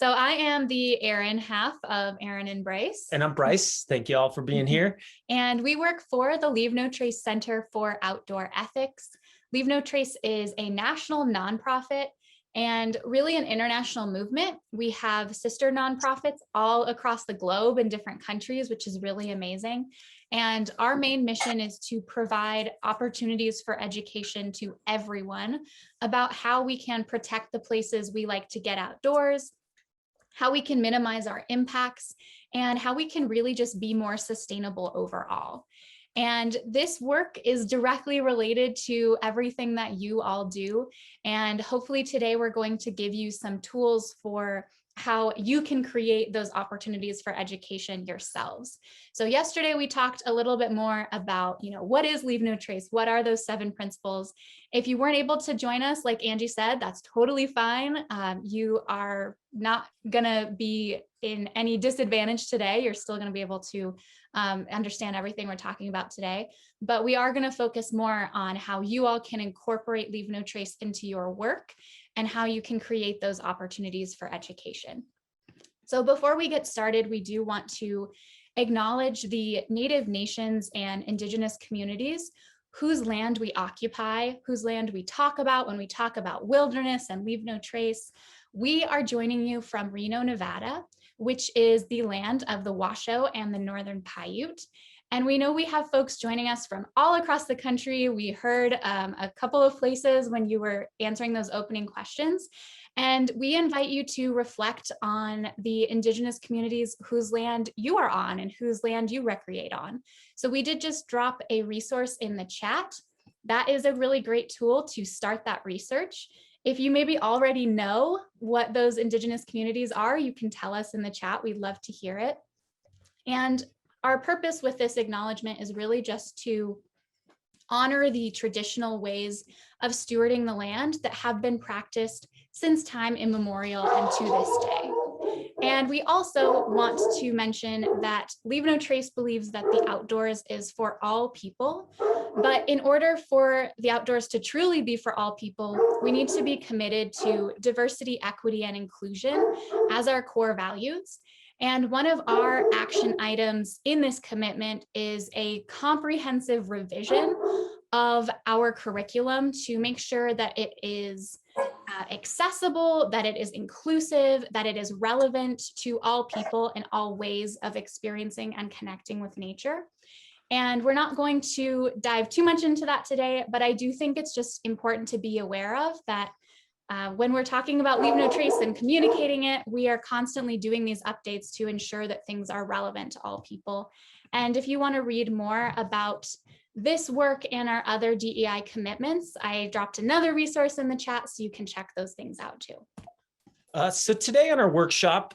So I am the Erin half of Erin and Brice. And I'm Brice. Thank you all for being here. And we work for the Leave No Trace Center for Outdoor Ethics. Leave No Trace is a national nonprofit and really an international movement. We have sister nonprofits all across the globe in different countries, which is really amazing. And our main mission is to provide opportunities for education to everyone about how we can protect the places we like to get outdoors, how we can minimize our impacts, and how we can really just be more sustainable overall. And this work is directly related to everything that you all do. And hopefully today we're going to give you some tools for how you can create those opportunities for education yourselves. So yesterday we talked a little bit more about, what is Leave No Trace? What are those 7 principles? If you weren't able to join us, like Angie said, that's totally fine. You are not gonna be in any disadvantage today. You're still gonna be able to understand everything we're talking about today, but we are gonna focus more on how you all can incorporate Leave No Trace into your work and how you can create those opportunities for education. So before we get started, we do want to acknowledge the Native nations and Indigenous communities whose land we occupy, whose land we talk about when we talk about wilderness and Leave No Trace. We are joining you from Reno, Nevada, which is the land of the Washoe and the Northern Paiute. And we know we have folks joining us from all across the country. We heard a couple of places when you were answering those opening questions. And we invite you to reflect on the Indigenous communities whose land you are on and whose land you recreate on. So we did just drop a resource in the chat. That is a really great tool to start that research. If you maybe already know what those Indigenous communities are, you can tell us in the chat. We'd love to hear it. And our purpose with this acknowledgement is really just to honor the traditional ways of stewarding the land that have been practiced since time immemorial and to this day. And we also want to mention that Leave No Trace believes that the outdoors is for all people. But in order for the outdoors to truly be for all people, we need to be committed to diversity, equity, and inclusion as our core values. And one of our action items in this commitment is a comprehensive revision of our curriculum to make sure that it is accessible, that it is inclusive, that it is relevant to all people in all ways of experiencing and connecting with nature. And we're not going to dive too much into that today, but I do think it's just important to be aware of that when we're talking about Leave No Trace and communicating it, we are constantly doing these updates to ensure that things are relevant to all people. And if you want to read more about this work and our other DEI commitments, I dropped another resource in the chat so you can check those things out too. So today on our workshop,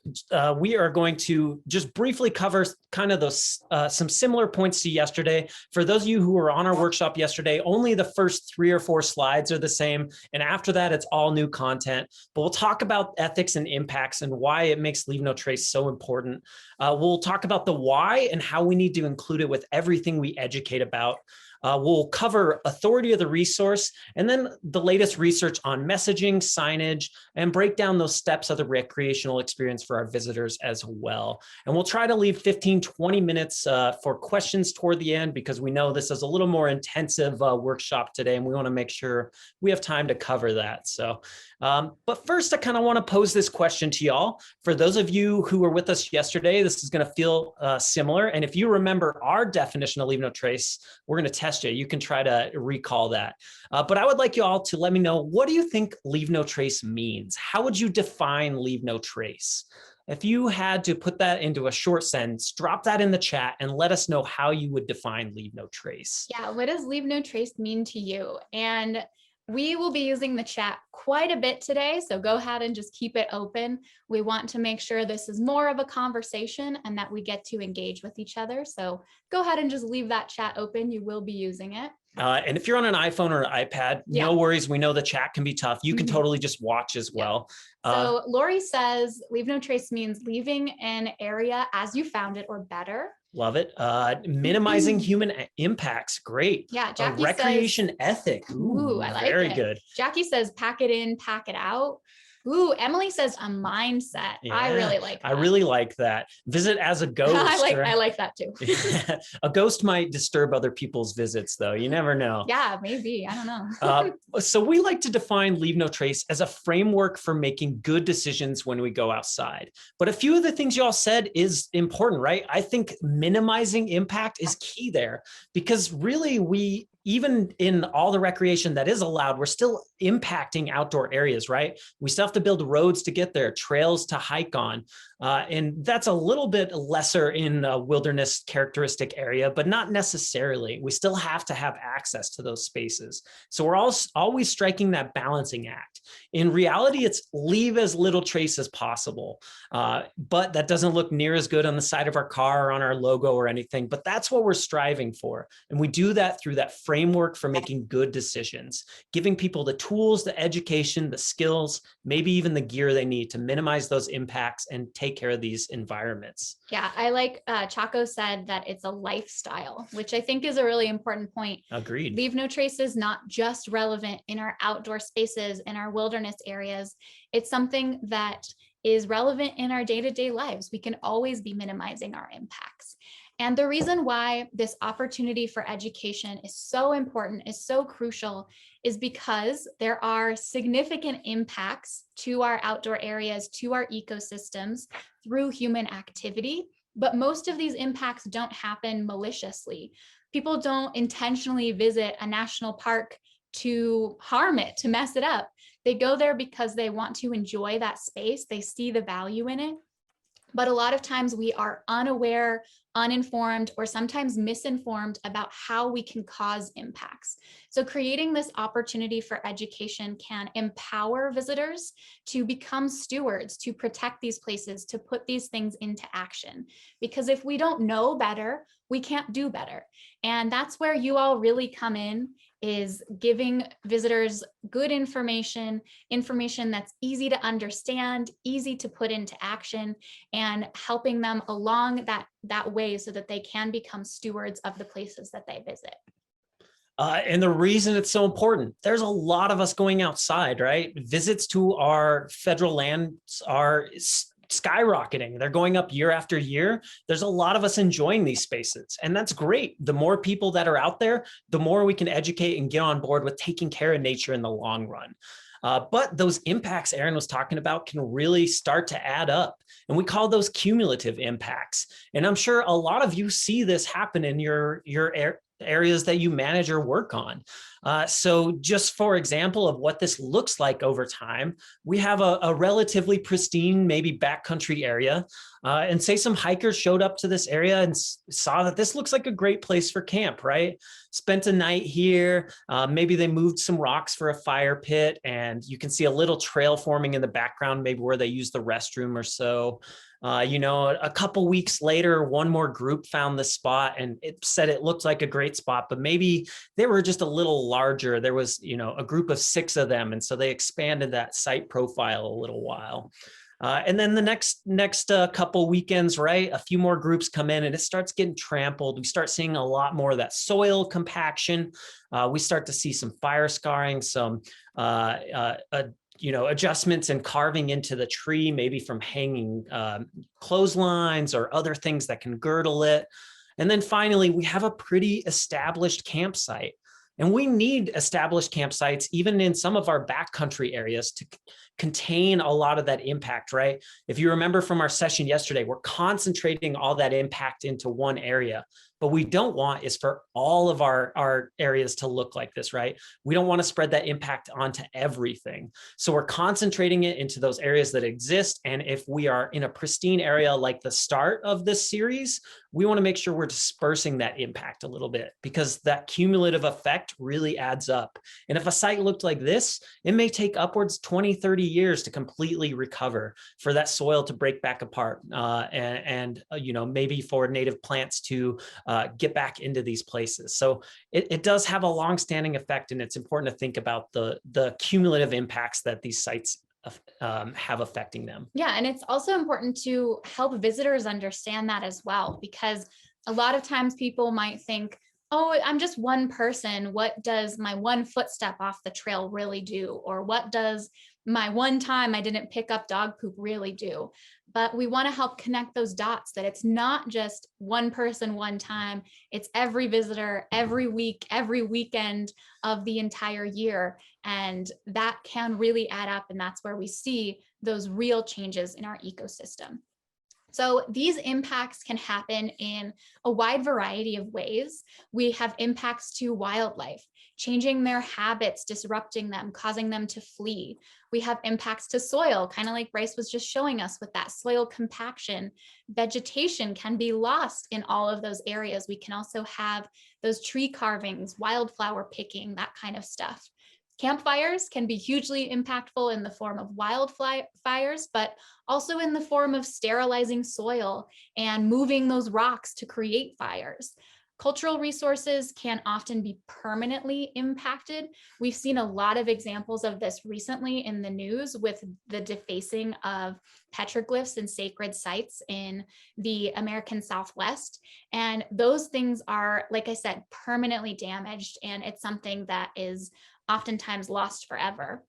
we are going to just briefly cover kind of those some similar points to yesterday. For those of you who were on our workshop yesterday, only the first 3 or 4 slides are the same. And after that, it's all new content. But we'll talk about ethics and impacts and why it makes Leave No Trace so important. We'll talk about the why and how we need to include it with everything we educate about. We'll cover authority of the resource and then the latest research on messaging, signage, and break down those steps of the recreational experience for our visitors as well. And we'll try to leave 15-20 minutes for questions toward the end because we know this is a little more intensive workshop today and we want to make sure we have time to cover that. So, but first, I kind of want to pose this question to y'all. For those of you who were with us yesterday, this is going to feel similar. And if you remember our definition of Leave No Trace, we're going to test you. You can try to recall that. But I would like you all to let me know, what do you think Leave No Trace means? How would you define Leave No Trace? If you had to put that into a short sentence, drop that in the chat and let us know how you would define Leave No Trace. Yeah, what does Leave No Trace mean to you? And we will be using the chat quite a bit today, so go ahead and just keep it open. We want to make sure this is more of a conversation and that we get to engage with each other. So go ahead and just leave that chat open. You will be using it. And if you're on an iPhone or an iPad, no worries. We know the chat can be tough. You can totally just watch as well. So Lori says, Leave No Trace means leaving an area as you found it or better. Love it. Minimizing human impacts. Great. Yeah. Jackie recreation says, ethic. Ooh, I like very it. good. Jackie says, pack it in, pack it out. Ooh, Emily says a mindset. I really like that. I really like that. Visit as a ghost. I like that too. A ghost might disturb other people's visits, though. You never know. Yeah, maybe. I don't know. So we like to define Leave No Trace as a framework for making good decisions when we go outside. But a few of the things y'all said is important, right? I think minimizing impact is key there, because really even in all the recreation that is allowed, we're still impacting outdoor areas, right? We still have to build roads to get there, trails to hike on. And that's a little bit lesser in a wilderness characteristic area, but not necessarily. We still have to have access to those spaces. So we're always striking that balancing act. In reality, it's leave as little trace as possible. But that doesn't look near as good on the side of our car or on our logo or anything, but that's what we're striving for. And we do that through that framework for making good decisions, giving people the tools, the education, the skills, maybe even the gear they need to minimize those impacts and take care of these environments. Yeah, I like Chaco said that it's a lifestyle, which I think is a really important point. Agreed. Leave No Trace is not just relevant in our outdoor spaces, in our wilderness areas. It's something that is relevant in our day-to-day lives. We can always be minimizing our impacts. And the reason why this opportunity for education is so important, is so crucial, is because there are significant impacts to our outdoor areas, to our ecosystems through human activity. But most of these impacts don't happen maliciously. People don't intentionally visit a national park to harm it, to mess it up. They go there because they want to enjoy that space. They see the value in it. But a lot of times we are unaware, uninformed, or sometimes misinformed about how we can cause impacts. So creating this opportunity for education can empower visitors to become stewards, to protect these places, to put these things into action. Because if we don't know better, we can't do better. And that's where you all really come in, is giving visitors good information that's easy to understand, easy to put into action, and helping them along that way so that they can become stewards of the places that they visit. And the reason it's so important, there's a lot of us going outside, right? Visits to our federal lands are skyrocketing. They're going up year after year. There's a lot of us enjoying these spaces, and that's great. The more people that are out there, the more we can educate and get on board with taking care of nature in the long run. But those impacts Erin was talking about can really start to add up, and we call those cumulative impacts. And I'm sure a lot of you see this happen in your areas that you manage or work on. So just for example of what this looks like over time, we have a relatively pristine, maybe backcountry area, and say some hikers showed up to this area and saw that this looks like a great place for camp, right? Spent a night here, maybe they moved some rocks for a fire pit, and you can see a little trail forming in the background, maybe where they use the restroom or so. A couple weeks later, one more group found this spot and it said it looked like a great spot, but maybe they were just a little larger. There was, a group of 6 of them. And so they expanded that site profile a little while. And then the next couple weekends, right, a few more groups come in and it starts getting trampled. We start seeing a lot more of that soil compaction. We start to see some fire scarring, some adjustments and carving into the tree, maybe from hanging clotheslines or other things that can girdle it. And then finally, we have a pretty established campsite. And we need established campsites, even in some of our backcountry areas, to contain a lot of that impact, right? If you remember from our session yesterday, we're concentrating all that impact into one area. But we don't want is for all of our areas to look like this, right? We don't want to spread that impact onto everything. So we're concentrating it into those areas that exist. And if we are in a pristine area like the start of this series, we want to make sure we're dispersing that impact a little bit, because that cumulative effect really adds up. And if a site looked like this, it may take upwards 20, 30 years to completely recover, for that soil to break back apart, and maybe for native plants to get back into these places. So it does have a long-standing effect, and it's important to think about the cumulative impacts that these sites have affecting them. Yeah, and it's also important to help visitors understand that as well, because a lot of times people might think, oh, I'm just one person. What does my one footstep off the trail really do? Or what does my one time I didn't pick up dog poop really do. But we want to help connect those dots, that it's not just one person, one time, it's every visitor, every week, every weekend of the entire year. And that can really add up. And that's where we see those real changes in our ecosystem. So these impacts can happen in a wide variety of ways. We have impacts to wildlife, changing their habits, disrupting them, causing them to flee. We have impacts to soil, kind of like Brice was just showing us with that soil compaction. Vegetation can be lost in all of those areas. We can also have those tree carvings, wildflower picking, that kind of stuff. Campfires can be hugely impactful in the form of wildfires, but also in the form of sterilizing soil and moving those rocks to create fires. Cultural resources can often be permanently impacted. We've seen a lot of examples of this recently in the news with the defacing of petroglyphs and sacred sites in the American Southwest. And those things are, like I said, permanently damaged, and it's something that is oftentimes lost forever.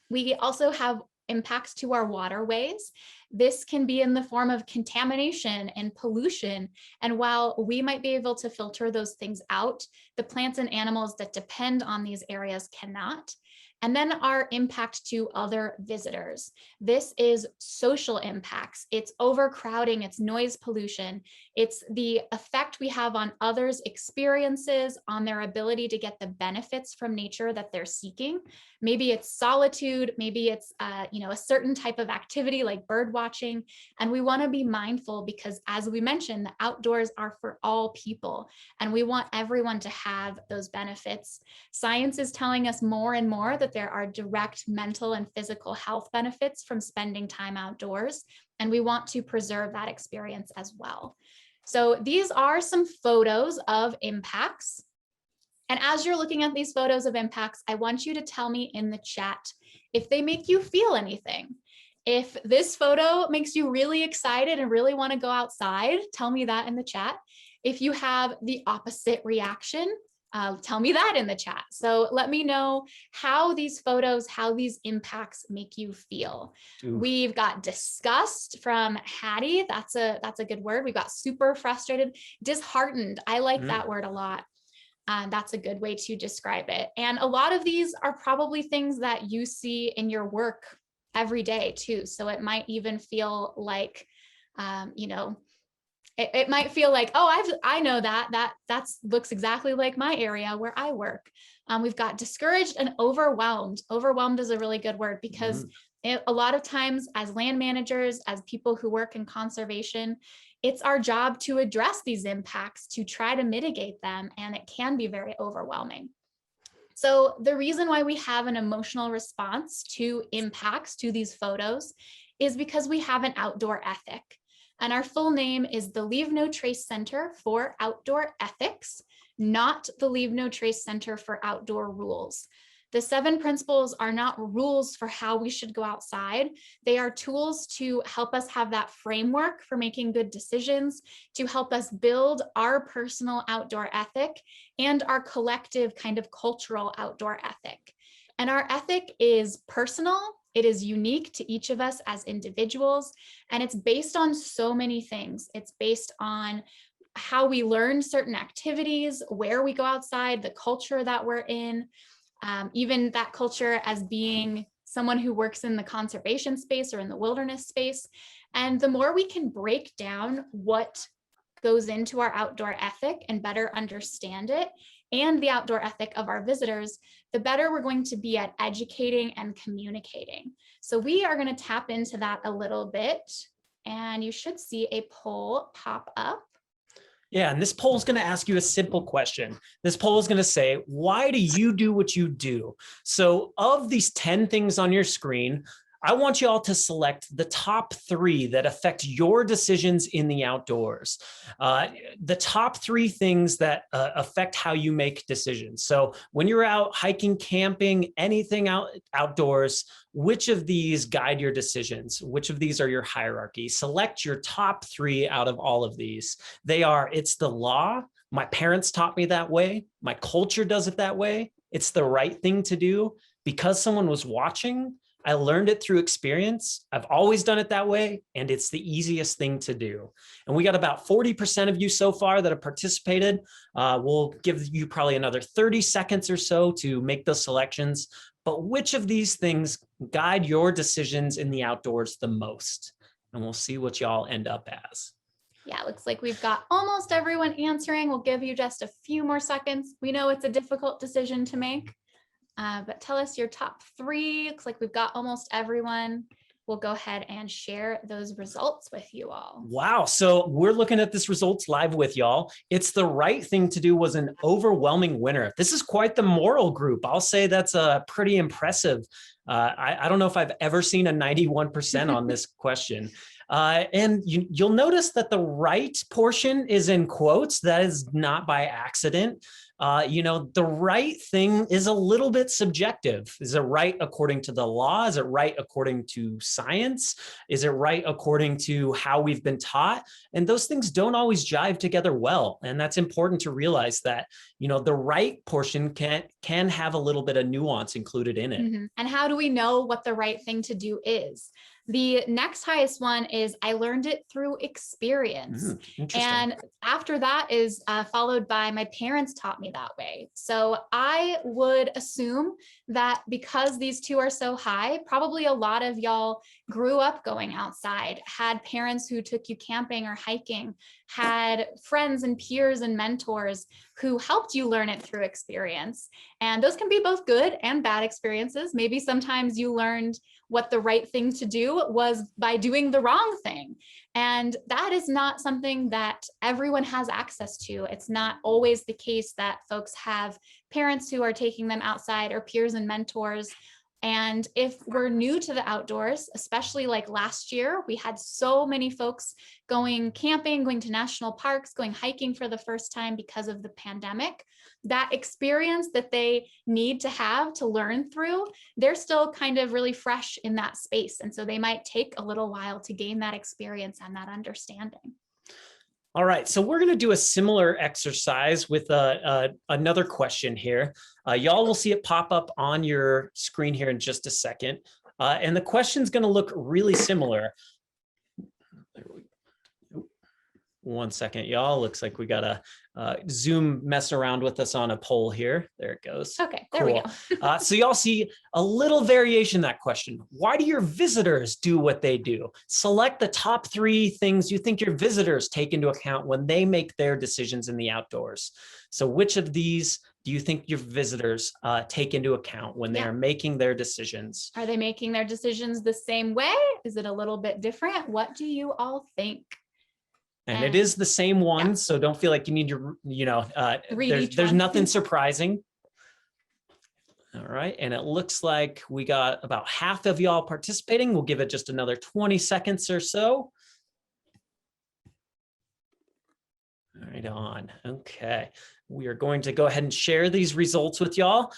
We also have impacts to our waterways. This can be in the form of contamination and pollution. And while we might be able to filter those things out, the plants and animals that depend on these areas cannot. And then our impact to other visitors. This is social impacts. It's overcrowding, it's noise pollution. It's the effect we have on others' experiences, on their ability to get the benefits from nature that they're seeking. Maybe it's solitude, maybe it's a certain type of activity like bird watching. And we want to be mindful because, as we mentioned, the outdoors are for all people, and we want everyone to have those benefits. Science is telling us more and more that there are direct mental and physical health benefits from spending time outdoors, and we want to preserve that experience as well. So these are some photos of impacts. And as you're looking at these photos of impacts, I want you to tell me in the chat if they make you feel anything. If this photo makes you really excited and really want to go outside, tell me that in the chat. If you have the opposite reaction, tell me that in the chat. So let me know how these photos, how these impacts make you feel. Ooh. We've got disgust from Hattie. That's a good word. We've got super frustrated, disheartened. I like that word a lot. That's a good way to describe it. And a lot of these are probably things that you see in your work every day too. So it might even feel like, it might feel like, oh, I know that looks exactly like my area where I work. We've got discouraged and overwhelmed. Overwhelmed is a really good word because a lot of times as land managers, as people who work in conservation, it's our job to address these impacts, to try to mitigate them, and it can be very overwhelming. So the reason why we have an emotional response to impacts to these photos is because we have an outdoor ethic. And our full name is the Leave No Trace Center for Outdoor Ethics, not the Leave No Trace Center for Outdoor Rules. The 7 principles are not rules for how we should go outside. They are tools to help us have that framework for making good decisions, to help us build our personal outdoor ethic and our collective kind of cultural outdoor ethic. And our ethic is personal. It is unique to each of us as individuals, and it's based on so many things. It's based on how we learn certain activities, where we go outside, the culture that we're in, even that culture as being someone who works in the conservation space or in the wilderness space. And the more we can break down what goes into our outdoor ethic and better understand it, and the outdoor ethic of our visitors, the better we're going to be at educating and communicating. So we are going to tap into that a little bit, and you should see a poll pop up. Yeah, and this poll is going to ask you a simple question. This poll is going to say, why do you do what you do? So of these 10 things on your screen, I want you all to select the top 3 that affect your decisions in the outdoors. The top 3 things that affect how you make decisions. So when you're out hiking, camping, anything outdoors, which of these guide your decisions? Which of these are your hierarchy? Select your top 3 out of all of these. They are, it's the law. My parents taught me that way. My culture does it that way. It's the right thing to do because someone was watching, I learned it through experience. I've always done it that way, and it's the easiest thing to do. And we got about 40% of you so far that have participated. We'll give you probably another 30 seconds or so to make those selections. But which of these things guide your decisions in the outdoors the most? And we'll see what y'all end up as. Yeah, it looks like we've got almost everyone answering. We'll give you just a few more seconds. We know it's a difficult decision to make, but tell us your top 3. Looks like we've got almost everyone. We'll go ahead and share those results with you all. Wow. So we're looking at this results live with y'all. It's the right thing to do was an overwhelming winner. This is quite the moral group. I'll say that's pretty impressive. I don't know if I've ever seen a 91% on this question. And you'll notice that the right portion is in quotes. That is not by accident. The right thing is a little bit subjective. Is it right according to the law? Is it right according to science? Is it right according to how we've been taught? And those things don't always jive together well. And that's important to realize that, the right portion can have a little bit of nuance included in it. Mm-hmm. And how do we know what the right thing to do is? The next highest one is I learned it through experience. And after that is followed by my parents taught me that way. So I would assume that because these two are so high, probably a lot of y'all grew up going outside, had parents who took you camping or hiking, had friends and peers and mentors who helped you learn it through experience. And those can be both good and bad experiences. Maybe sometimes you learned what the right thing to do was by doing the wrong thing. And that is not something that everyone has access to. It's not always the case that folks have parents who are taking them outside or peers and mentors. And if we're new to the outdoors, especially like last year, we had so many folks going camping, going to national parks, going hiking for the first time because of the pandemic. That experience that they need to have to learn through, they're still kind of really fresh in that space. And so they might take a little while to gain that experience and that understanding. All right, so we're going to do a similar exercise with another question here. Y'all will see it pop up on your screen here in just a second. And the question's going to look really similar. One second, y'all. Looks like we got a Zoom mess around with us on a poll here. There it goes. Okay, there we go. So y'all see a little variation in that question. Why do your visitors do what they do? Select the top 3 things you think your visitors take into account when they make their decisions in the outdoors. So which of these do you think your visitors take into account when they are making their decisions? Are they making their decisions the same way? Is it a little bit different? What do you all think? And it is the same one, so don't feel like you need to, there's nothing surprising. All right, and it looks like we got about half of y'all participating. We'll give it just another 20 seconds or so. Right on, okay. We are going to go ahead and share these results with y'all.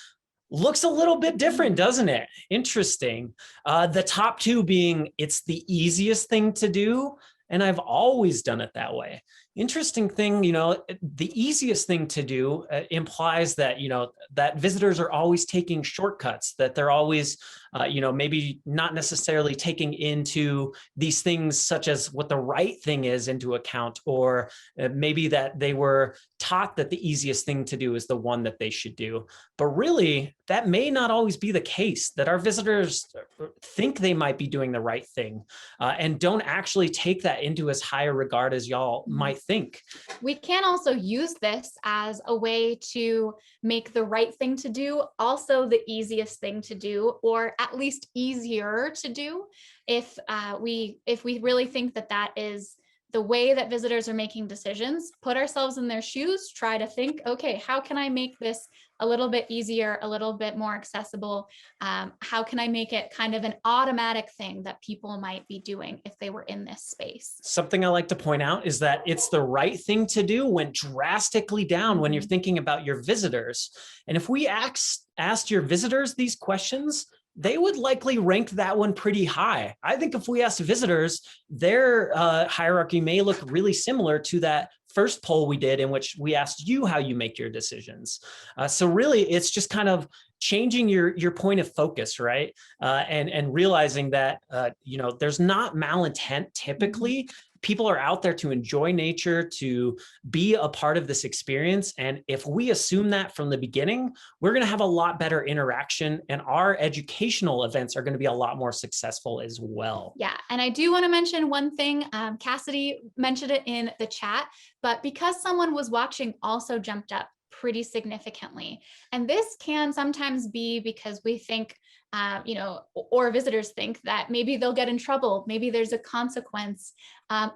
Looks a little bit different, doesn't it? Interesting. The top 2 being, it's the easiest thing to do. And I've always done it that way. Interesting thing, the easiest thing to do implies that, that visitors are always taking shortcuts, that they're always, maybe not necessarily taking into these things such as what the right thing is into account, or maybe that they were taught that the easiest thing to do is the one that they should do. But really, that may not always be the case, that our visitors think they might be doing the right thing and don't actually take that into as high a regard as y'all might think. We can also use this as a way to make the right thing to do also the easiest thing to do, or at least easier to do, if we really think that that is the way that visitors are making decisions. Put ourselves in their shoes, try to think, okay, how can I make this a little bit easier, a little bit more accessible? How can I make it kind of an automatic thing that people might be doing if they were in this space? Something I like to point out is that it's the right thing to do went drastically down when you're thinking about your visitors. And if we asked your visitors these questions, they would likely rank that one pretty high. I think if we asked visitors, their hierarchy may look really similar to that first poll we did, in which we asked you how you make your decisions. So really, it's just kind of changing your point of focus, right? And realizing that there's not malintent typically. People are out there to enjoy nature, to be a part of this experience. And if we assume that from the beginning, we're going to have a lot better interaction, and our educational events are going to be a lot more successful as well. Yeah, and I do want to mention one thing. Cassidy mentioned it in the chat, but because someone was watching also jumped up pretty significantly. And this can sometimes be because we think, or visitors think that maybe they'll get in trouble, maybe there's a consequence,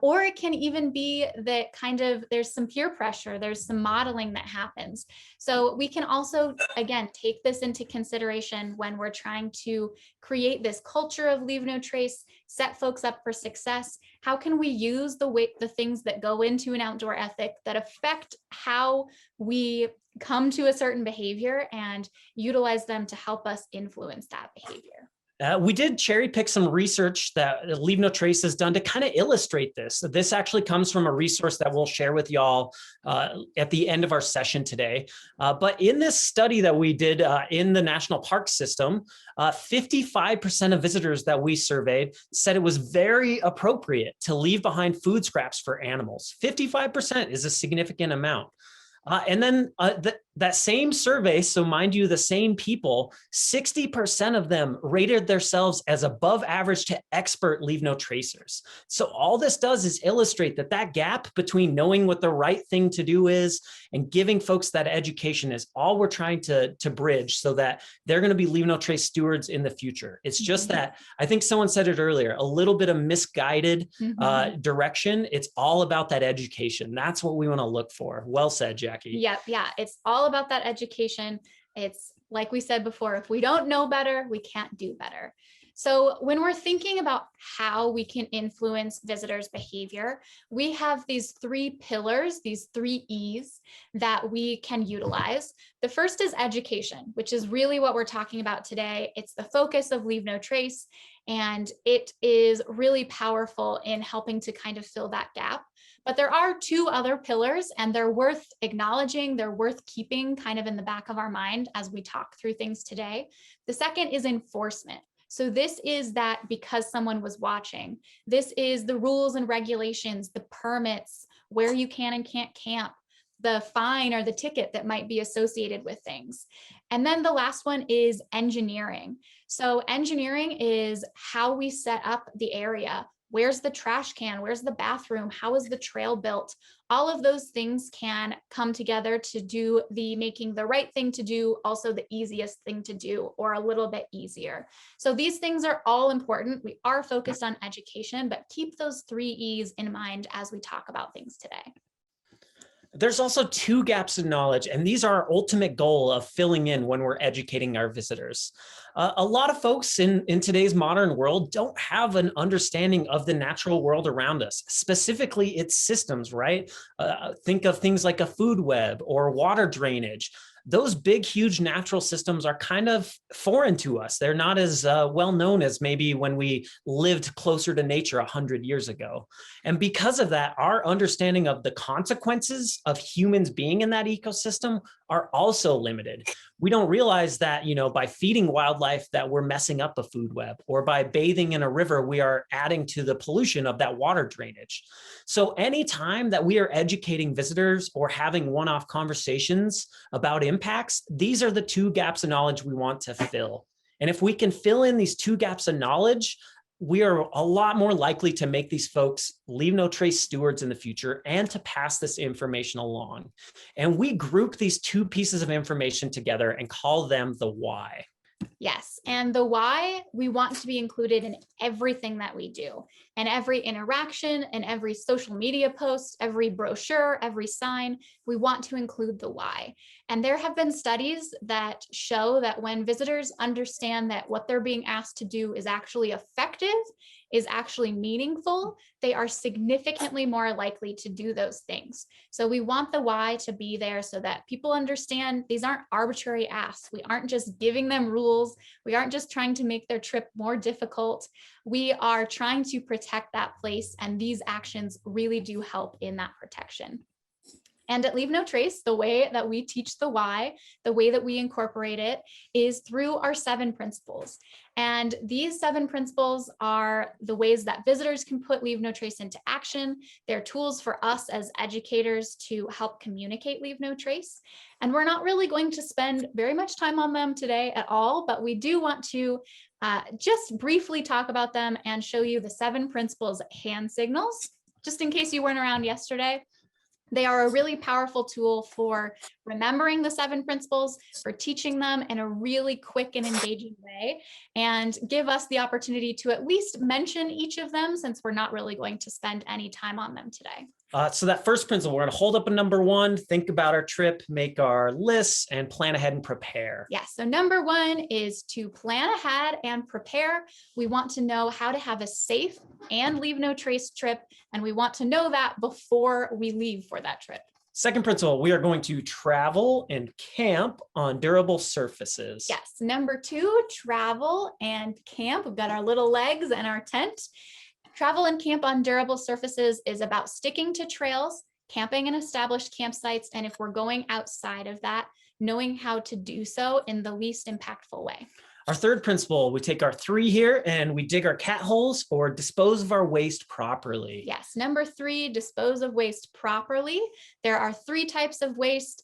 or it can even be that kind of there's some peer pressure, there's some modeling that happens. So we can also, again, take this into consideration when we're trying to create this culture of leave no trace, set folks up for success. How can we use the things that go into an outdoor ethic that affect how we come to a certain behavior and utilize them to help us influence that behavior? We did cherry pick some research that Leave No Trace has done to kind of illustrate this. This actually comes from a resource that we'll share with y'all at the end of our session today. But in this study that we did in the national park system, 55% of visitors that we surveyed said it was very appropriate to leave behind food scraps for animals. 55% is a significant amount. And then that same survey, so mind you, the same people, 60% of them rated themselves as above average to expert leave no tracers. So all this does is illustrate that gap between knowing what the right thing to do is and giving folks that education is all we're trying to bridge, so that they're going to be leave no trace stewards in the future. It's just that, I think someone said it earlier, a little bit of misguided direction. It's all about that education. That's what we want to look for. Well said, Jackie. Yeah. It's all about that education. It's like we said before, if we don't know better, we can't do better. So when we're thinking about how we can influence visitors' behavior, we have these three pillars, these three E's that we can utilize. The first is education, which is really what we're talking about today. It's the focus of Leave No Trace, and it is really powerful in helping to kind of fill that gap. But there are two other pillars, and they're worth acknowledging, they're worth keeping kind of in the back of our mind as we talk through things today. The second is enforcement. So this is that because someone was watching. This is the rules and regulations, the permits, where you can and can't camp, the fine or the ticket that might be associated with things. And then the last one is engineering. So engineering is how we set up the area. Where's the trash can? Where's the bathroom? How is the trail built? All of those things can come together to do making the right thing to do, also the easiest thing to do, or a little bit easier. So these things are all important. We are focused on education, but keep those three E's in mind as we talk about things today. There's also two gaps in knowledge, and these are our ultimate goal of filling in when we're educating our visitors. A lot of folks in today's modern world don't have an understanding of the natural world around us, specifically its systems, right? Think of things like a food web or water drainage. Those big, huge natural systems are kind of foreign to us. They're not as well known as maybe when we lived closer to nature 100 years ago. And because of that, our understanding of the consequences of humans being in that ecosystem are also limited. We don't realize that, by feeding wildlife that we're messing up a food web, or by bathing in a river, we are adding to the pollution of that water drainage. So anytime that we are educating visitors or having one-off conversations about impacts, these are the two gaps of knowledge we want to fill. And if we can fill in these two gaps of knowledge, we are a lot more likely to make these folks leave no trace stewards in the future and to pass this information along. And we group these two pieces of information together and call them the why. Yes, and the why, we want to be included in everything that we do, and every interaction and every social media post, every brochure, every sign, we want to include the why. And there have been studies that show that when visitors understand that what they're being asked to do is actually effective, is actually meaningful, they are significantly more likely to do those things. So we want the why to be there so that people understand these aren't arbitrary asks. We aren't just giving them rules. We aren't just trying to make their trip more difficult. We are trying to protect that place, and these actions really do help in that protection. And at Leave No Trace, the way that we teach the why, the way that we incorporate it is through our 7 principles. And these 7 principles are the ways that visitors can put Leave No Trace into action. They're tools for us as educators to help communicate Leave No Trace. And we're not really going to spend very much time on them today at all, but we do want to just briefly talk about them and show you the 7 principles hand signals, just in case you weren't around yesterday. They are a really powerful tool for remembering the 7 principles, for teaching them in a really quick and engaging way, and give us the opportunity to at least mention each of them, since we're not really going to spend any time on them today. So that first principle, we're going to hold up a number 1, think about our trip, make our lists, and plan ahead and prepare. Yeah, so number 1 is to plan ahead and prepare. We want to know how to have a safe and Leave No Trace trip, and we want to know that before we leave for that trip. Second principle, we are going to travel and camp on durable surfaces. Yes, number 2, travel and camp. We've got our little legs and our tent. Travel and camp on durable surfaces is about sticking to trails, camping in established campsites, and if we're going outside of that, knowing how to do so in the least impactful way. Our third principle, we take our 3 here and we dig our cat holes or dispose of our waste properly. Yes, number 3, dispose of waste properly. There are 3 types of waste: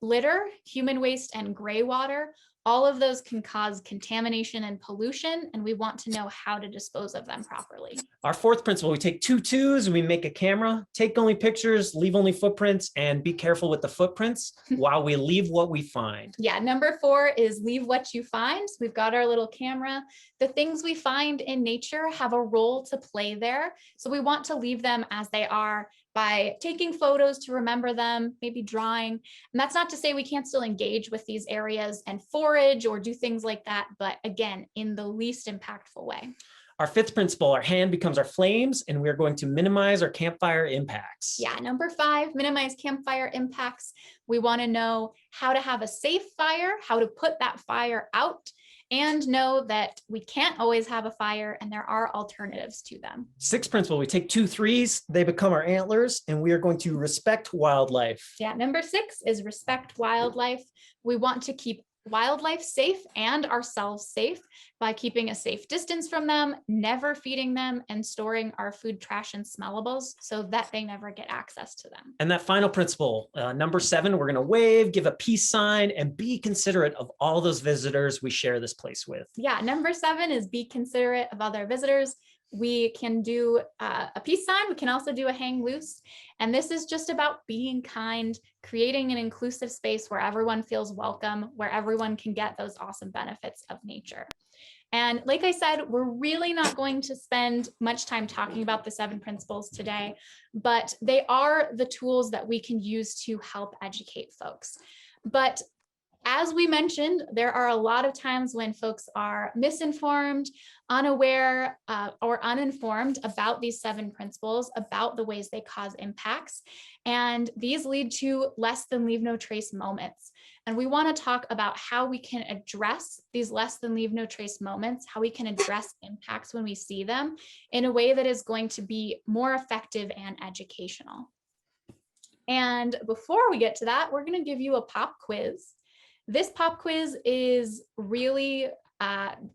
litter, human waste, and gray water. All of those can cause contamination and pollution, and we want to know how to dispose of them properly. Our fourth principle, we take 2 twos and we make a camera, take only pictures, leave only footprints, and be careful with the footprints while we leave what we find. Yeah, number 4 is leave what you find. So we've got our little camera. The things we find in nature have a role to play there. So we want to leave them as they are by taking photos to remember them, maybe drawing. And that's not to say we can't still engage with these areas and forage or do things like that, but again, in the least impactful way. Our fifth principle, our hand becomes our flames, and we're going to minimize our campfire impacts. Yeah, number 5, minimize campfire impacts. We want to know how to have a safe fire, how to put that fire out, and know that we can't always have a fire and there are alternatives to them. Sixth principle, we take 2 threes, they become our antlers, and we are going to respect wildlife. Yeah, number 6 is respect wildlife. We want to keep wildlife safe and ourselves safe by keeping a safe distance from them, never feeding them, and storing our food trash and smellables so that they never get access to them. And that final principle, number 7, we're going to wave, give a peace sign, and be considerate of all those visitors we share this place with. Yeah, number 7 is be considerate of other visitors. We can do a peace sign. We can also do a hang loose. And this is just about being kind, creating an inclusive space where everyone feels welcome, where everyone can get those awesome benefits of nature. And like I said, we're really not going to spend much time talking about the 7 principles today, but they are the tools that we can use to help educate folks. But as we mentioned, there are a lot of times when folks are misinformed, unaware, or uninformed about these 7 principles, about the ways they cause impacts. And these lead to less than leave no trace moments. And we want to talk about how we can address these less than leave no trace moments, how we can address impacts when we see them in a way that is going to be more effective and educational. And before we get to that, we're going to give you a pop quiz. This pop quiz is really,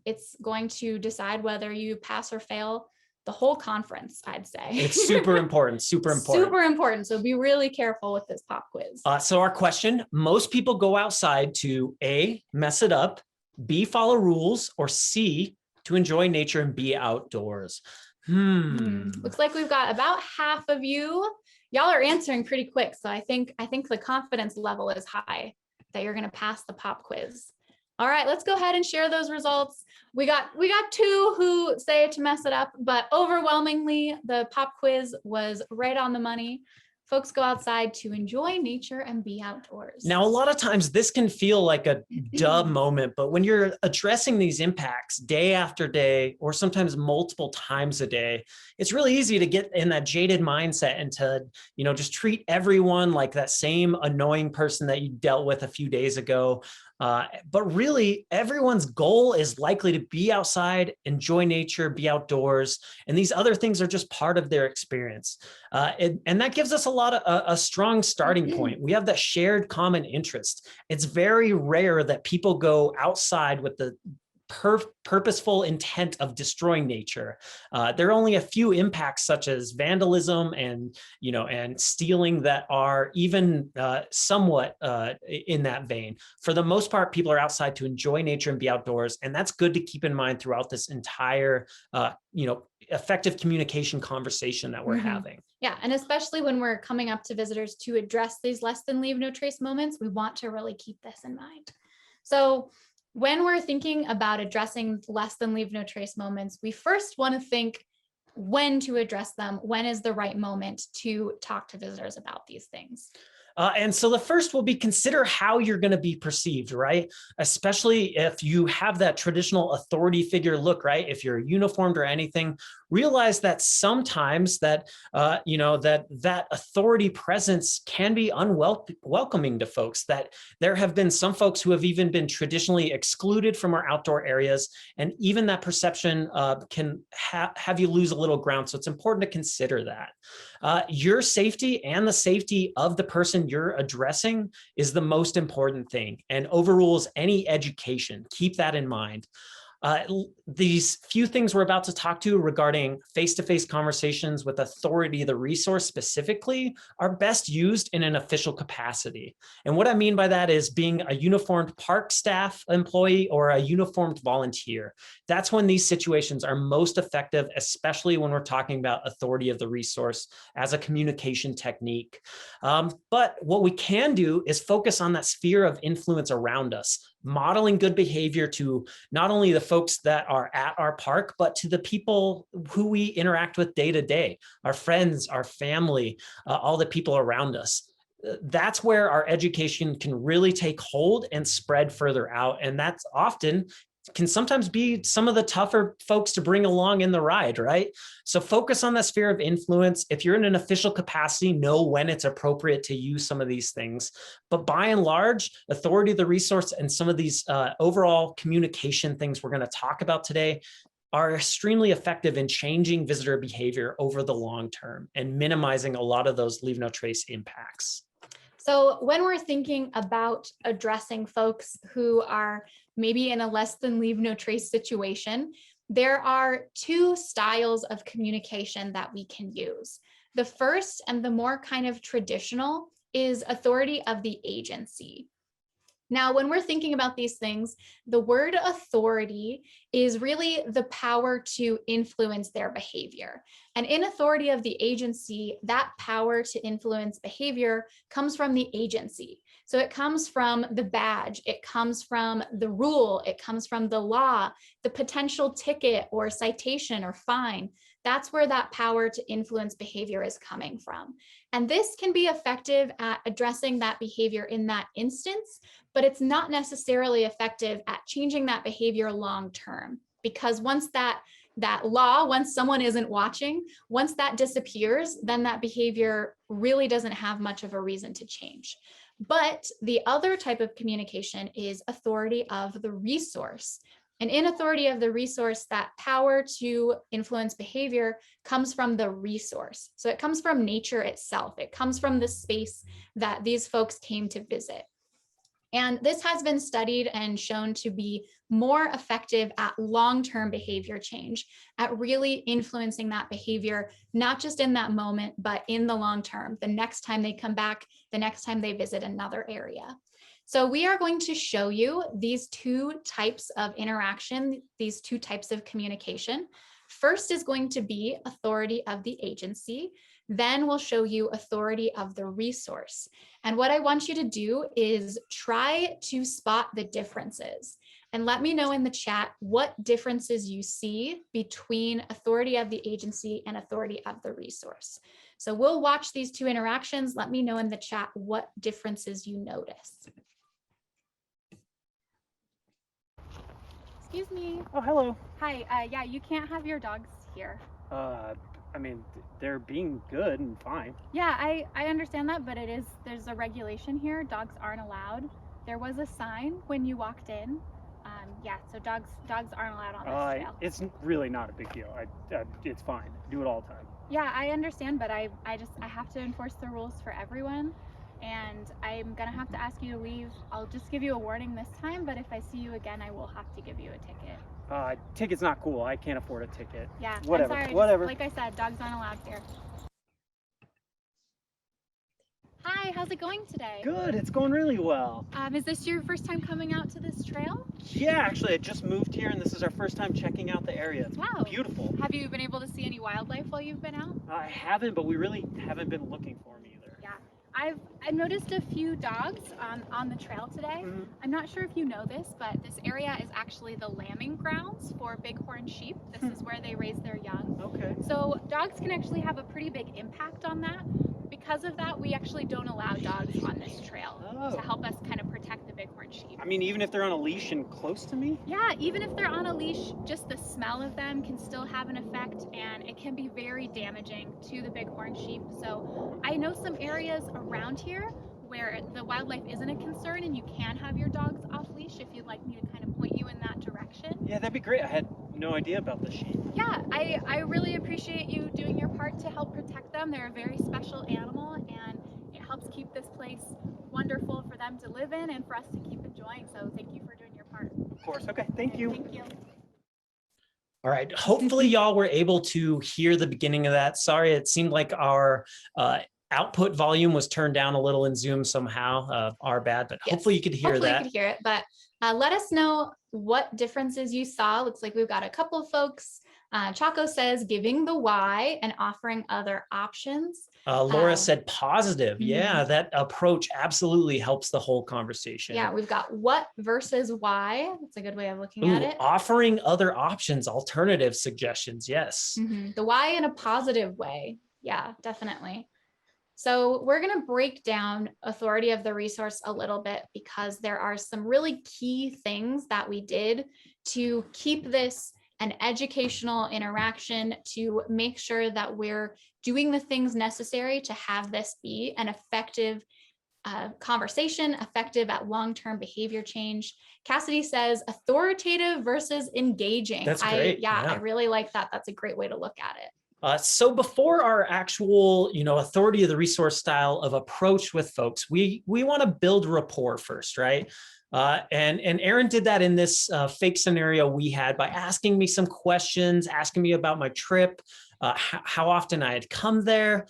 it's going to decide whether you pass or fail the whole conference, I'd say. It's super important, super important. Super important. So be really careful with this pop quiz. So our question, most people go outside to A, mess it up, B, follow rules, or C, to enjoy nature and be outdoors. Looks like we've got about half of you. Y'all are answering pretty quick. So I think the confidence level is high that you're going to pass the pop quiz. All right, let's go ahead and share those results. We got 2 who say to mess it up, but overwhelmingly the pop quiz was right on the money. folks go outside to enjoy nature and be outdoors. Now, a lot of times this can feel like a duh moment, but when you're addressing these impacts day after day, or sometimes multiple times a day, it's really easy to get in that jaded mindset and to, just treat everyone like that same annoying person that you dealt with a few days ago. But really, everyone's goal is likely to be outside, enjoy nature, be outdoors, and these other things are just part of their experience. And that gives us a strong starting point. We have that shared common interest. It's very rare that people go outside with the purposeful intent of destroying nature. There are only a few impacts such as vandalism and stealing that are even somewhat in that vein. For the most part, people are outside to enjoy nature and be outdoors, and that's good to keep in mind throughout this entire effective communication conversation that we're having. Yeah, and especially when we're coming up to visitors to address these less than leave no trace moments, we want to really keep this in mind. So when we're thinking about addressing less than leave no trace moments, we first want to think when to address them. When is the right moment to talk to visitors about these things? And so the first will be consider how you're going to be perceived, right? Especially if you have that traditional authority figure look, right? If you're uniformed or anything, realize that sometimes that that authority presence can be unwelcoming to folks. That there have been some folks who have even been traditionally excluded from our outdoor areas, and even that perception can have you lose a little ground. So it's important to consider that. Your safety and the safety of the person you're addressing is the most important thing and overrules any education. Keep that in mind. These few things we're about to talk to regarding face-to-face conversations with authority, the resource specifically, are best used in an official capacity. And what I mean by that is being a uniformed park staff employee or a uniformed volunteer. That's when these situations are most effective, especially when we're talking about authority of the resource as a communication technique. But what we can do is focus on that sphere of influence around us, modeling good behavior to not only the folks that are at our park, but to the people who we interact with day to day, our friends, our family, all the people around us. That's where our education can really take hold and spread further out. And that's often can sometimes be some of the tougher folks to bring along in the ride, right? So focus on that sphere of influence. If you're in an official capacity, know when it's appropriate to use some of these things. But by and large, authority of the resource and some of these overall communication things we're going to talk about today are extremely effective in changing visitor behavior over the long term and minimizing a lot of those leave no trace impacts. So when we're thinking about addressing folks who are maybe in a less than leave no trace situation, there are two styles of communication that we can use. The first and the more kind of traditional is authority of the agency. Now, when we're thinking about these things, the word authority is really the power to influence their behavior. And in authority of the agency, that power to influence behavior comes from the agency. So it comes from the badge, it comes from the rule, it comes from the law, the potential ticket or citation or fine. That's where that power to influence behavior is coming from. And this can be effective at addressing that behavior in that instance, but it's not necessarily effective at changing that behavior long term, because once that law, once someone isn't watching, once that disappears, then that behavior really doesn't have much of a reason to change. But the other type of communication is authority of the resource. And in authority of the resource, that power to influence behavior comes from the resource. So it comes from nature itself. It comes from the space that these folks came to visit. And this has been studied and shown to be more effective at long-term behavior change, at really influencing that behavior, not just in that moment, but in the long term, the next time they come back, the next time they visit another area. So we are going to show you these two types of interaction, these two types of communication. First is going to be authority of the agency. Then we'll show you authority of the resource. And what I want you to do is try to spot the differences. And let me know in the chat what differences you see between authority of the agency and authority of the resource. So we'll watch these two interactions. Let me know in the chat what differences you notice. Excuse me. Oh, hello. Hi. Yeah, you can't have your dogs here. I mean, they're being good and fine. Yeah, I understand that, but there's a regulation here. Dogs aren't allowed. There was a sign when you walked in. Yeah, so dogs aren't allowed on this trail. It's really not a big deal. It's fine. I do it all the time. Yeah, I understand, but I have to enforce the rules for everyone, and I'm gonna have to ask you to leave. I'll just give you a warning this time, but if I see you again, I will have to give you a ticket. Ticket's not cool. I can't afford a ticket. Yeah, Whatever. I'm sorry. Whatever. Like I said, dogs aren't allowed here. Hi, how's it going today? Good. It's going really well. Is this your first time coming out to this trail? Yeah, actually, I just moved here, and this is our first time checking out the area. It's Wow. beautiful. Have you been able to see any wildlife while you've been out? I haven't, but we really haven't been looking for them either. Yeah, I've noticed a few dogs on the trail today. Mm-hmm. I'm not sure if you know this, but this area is actually the lambing grounds for bighorn sheep. This is where they raise their young. Okay. So dogs can actually have a pretty big impact on that. Because of that, we actually don't allow dogs on this trail to help us kind of protect the bighorn sheep. I mean, even if they're on a leash and close to me? Yeah, even if they're on a leash, just the smell of them can still have an effect, and it can be very damaging to the bighorn sheep. So I know some areas around here where the wildlife isn't a concern and you can have your dogs off leash if you'd like me to kind of point you in that direction. Yeah, that'd be great. I had no idea about the sheep. Yeah, I really appreciate you doing your part to help protect them. They're a very special animal, and it helps keep this place wonderful for them to live in and for us to keep enjoying. So thank you for doing your part. Of course. Okay. Thank you. Thank you. All right. Hopefully y'all were able to hear the beginning of that. Sorry, it seemed like our output volume was turned down a little in Zoom somehow. Our bad, but Yes. hopefully you could hear Hopefully that. you could hear it, but let us know what differences you saw. Looks like we've got a couple of folks. Chaco says giving the why and offering other options. Laura said positive. Yeah, that approach absolutely helps the whole conversation. Yeah, we've got what versus why. That's a good way of looking at it. Offering other options, alternative suggestions. Yes. The why in a positive way. Yeah, definitely. So we're going to break down authority of the resource a little bit because there are some really key things that we did to keep this an educational interaction, to make sure that we're doing the things necessary to have this be an effective conversation, effective at long-term behavior change. Cassidy says authoritative versus engaging. That's great. I really like that. That's a great way to look at it. So before our actual, authority of the resource style of approach with folks, we want to build rapport first, right? And Erin did that in this fake scenario we had by asking me some questions, asking me about my trip, how often I had come there.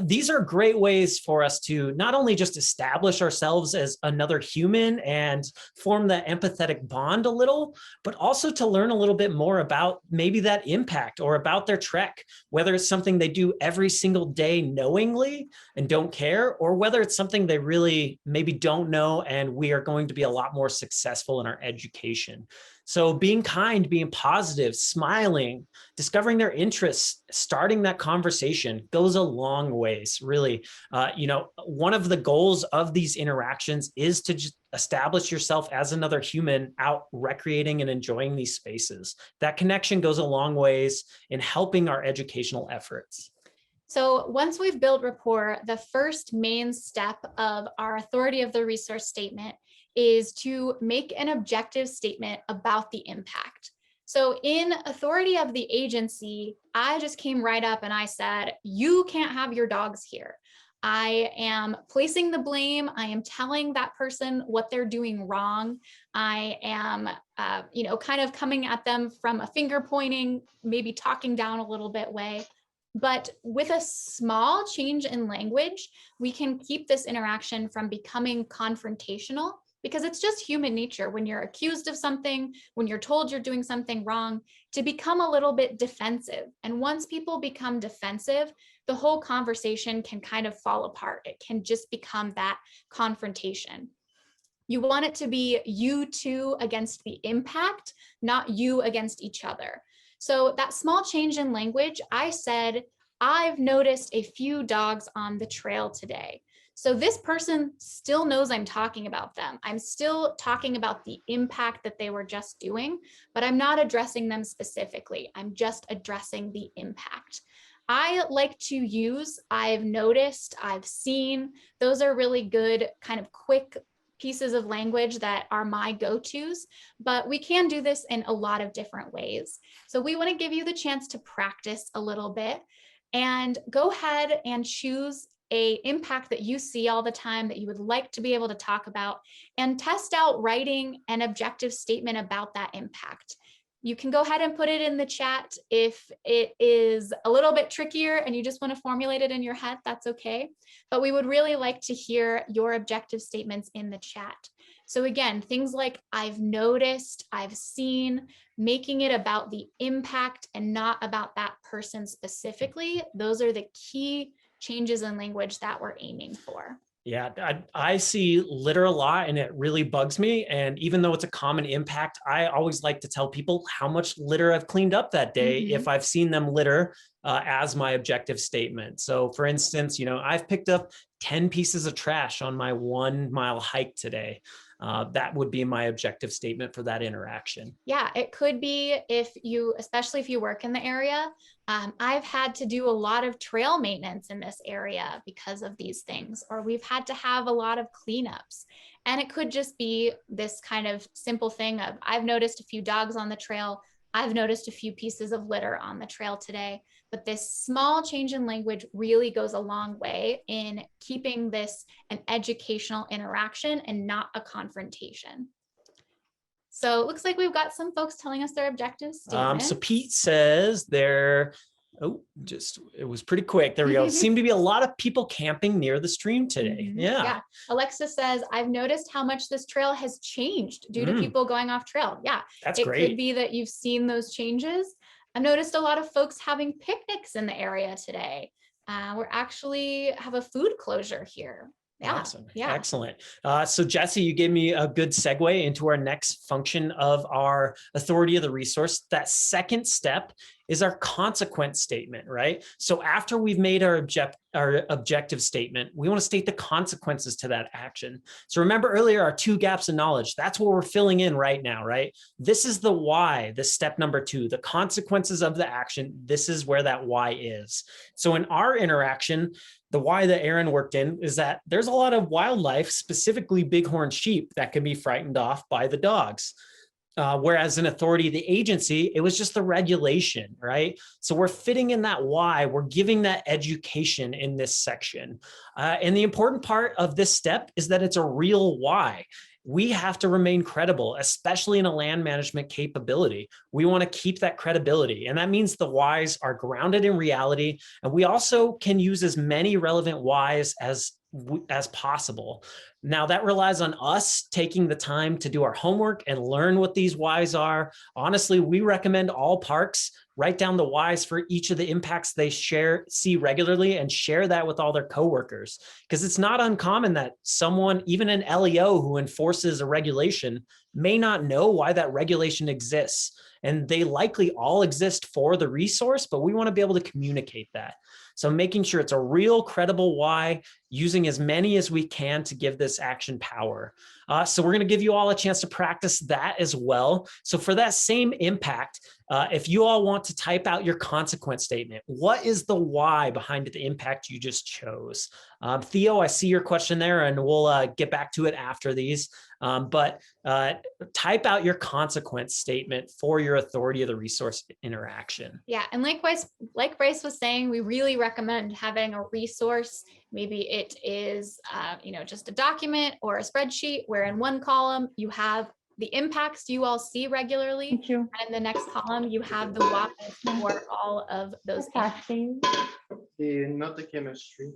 These are great ways for us to not only just establish ourselves as another human and form that empathetic bond a little, but also to learn a little bit more about maybe that impact or about their trek, whether it's something they do every single day knowingly and don't care, or whether it's something they really maybe don't know and we are going to be a lot more successful in our education. So being kind, being positive, smiling, discovering their interests, starting that conversation goes a long ways, really. One of the goals of these interactions is to just establish yourself as another human out recreating and enjoying these spaces. That connection goes a long ways in helping our educational efforts. So once we've built rapport, the first main step of our authority of the resource statement is to make an objective statement about the impact. So in authority of the agency, I just came right up and I said, you can't have your dogs here. I am placing the blame. I am telling that person what they're doing wrong. I am, kind of coming at them from a finger pointing, maybe talking down a little bit way. But with a small change in language, we can keep this interaction from becoming confrontational, because it's just human nature when you're accused of something, when you're told you're doing something wrong, to become a little bit defensive. And once people become defensive, the whole conversation can kind of fall apart. It can just become that confrontation. You want it to be you two against the impact, not you against each other. So that small change in language, I said, I've noticed a few dogs on the trail today. So this person still knows I'm talking about them. I'm still talking about the impact that they were just doing, but I'm not addressing them specifically. I'm just addressing the impact. I like to use I've noticed, I've seen. Those are really good kind of quick pieces of language that are my go-tos, but we can do this in a lot of different ways. So we want to give you the chance to practice a little bit and go ahead and choose a impact that you see all the time that you would like to be able to talk about, and test out writing an objective statement about that impact. You can go ahead and put it in the chat. If it is a little bit trickier and you just want to formulate it in your head, that's okay. But we would really like to hear your objective statements in the chat. So again, things like I've noticed, I've seen, making it about the impact and not about that person specifically. Those are the key changes in language that we're aiming for. Yeah, I see litter a lot and it really bugs me. And even though it's a common impact, I always like to tell people how much litter I've cleaned up that day if I've seen them litter as my objective statement. So for instance, I've picked up 10 pieces of trash on my 1 mile hike today. That would be my objective statement for that interaction. Yeah, it could be especially if you work in the area. I've had to do a lot of trail maintenance in this area because of these things, or we've had to have a lot of cleanups. And it could just be this kind of simple thing of, I've noticed a few dogs on the trail. I've noticed a few pieces of litter on the trail today. But this small change in language really goes a long way in keeping this an educational interaction and not a confrontation. So it looks like we've got some folks telling us their objective statements. So Pete says it was pretty quick. There we go. Seem to be a lot of people camping near the stream today. Yeah. Alexa says, I've noticed how much this trail has changed due to people going off trail. Yeah, that's great. It could be that you've seen those changes. I've noticed a lot of folks having picnics in the area today. We're actually have a food closure here. Yeah. Awesome. Yeah. Excellent. So Jesse, you gave me a good segue into our next function of our authority of the resource. That second step is our consequence statement, right? So after we've made our objective statement, we want to state the consequences to that action. So remember earlier, our 2 gaps in knowledge, that's what we're filling in right now, right? This is the why, this step number 2, the consequences of the action. This is where that why is. So in our interaction, the why that Erin worked in is that there's a lot of wildlife, specifically bighorn sheep, that can be frightened off by the dogs. Whereas in authority of the agency, it was just the regulation, right? So we're fitting in that why, we're giving that education in this section. And the important part of this step is that it's a real why. We have to remain credible, especially in a land management capability. We want to keep that credibility. And that means the whys are grounded in reality. And we also can use as many relevant whys as possible. Now that relies on us taking the time to do our homework and learn what these whys are. Honestly, we recommend all parks write down the whys for each of the impacts they see regularly and share that with all their coworkers. Because it's not uncommon that someone, even an LEO who enforces a regulation, may not know why that regulation exists. And they likely all exist for the resource, but we want to be able to communicate that. So making sure it's a real credible why, using as many as we can to give this action power. So we're going to give you all a chance to practice that as well. So for that same impact, if you all want to type out your consequence statement, what is the why behind the impact you just chose? Theo, I see your question there, and we'll get back to it after these. But type out your consequence statement for your authority of the resource interaction. Yeah, and likewise, like Brice was saying, we really recommend having a resource. Maybe it is, just a document or a spreadsheet where in one column you have the impacts you all see regularly. Thank you. And in the next column, you have the why for all of those impacts. Passing. Not the chemistry.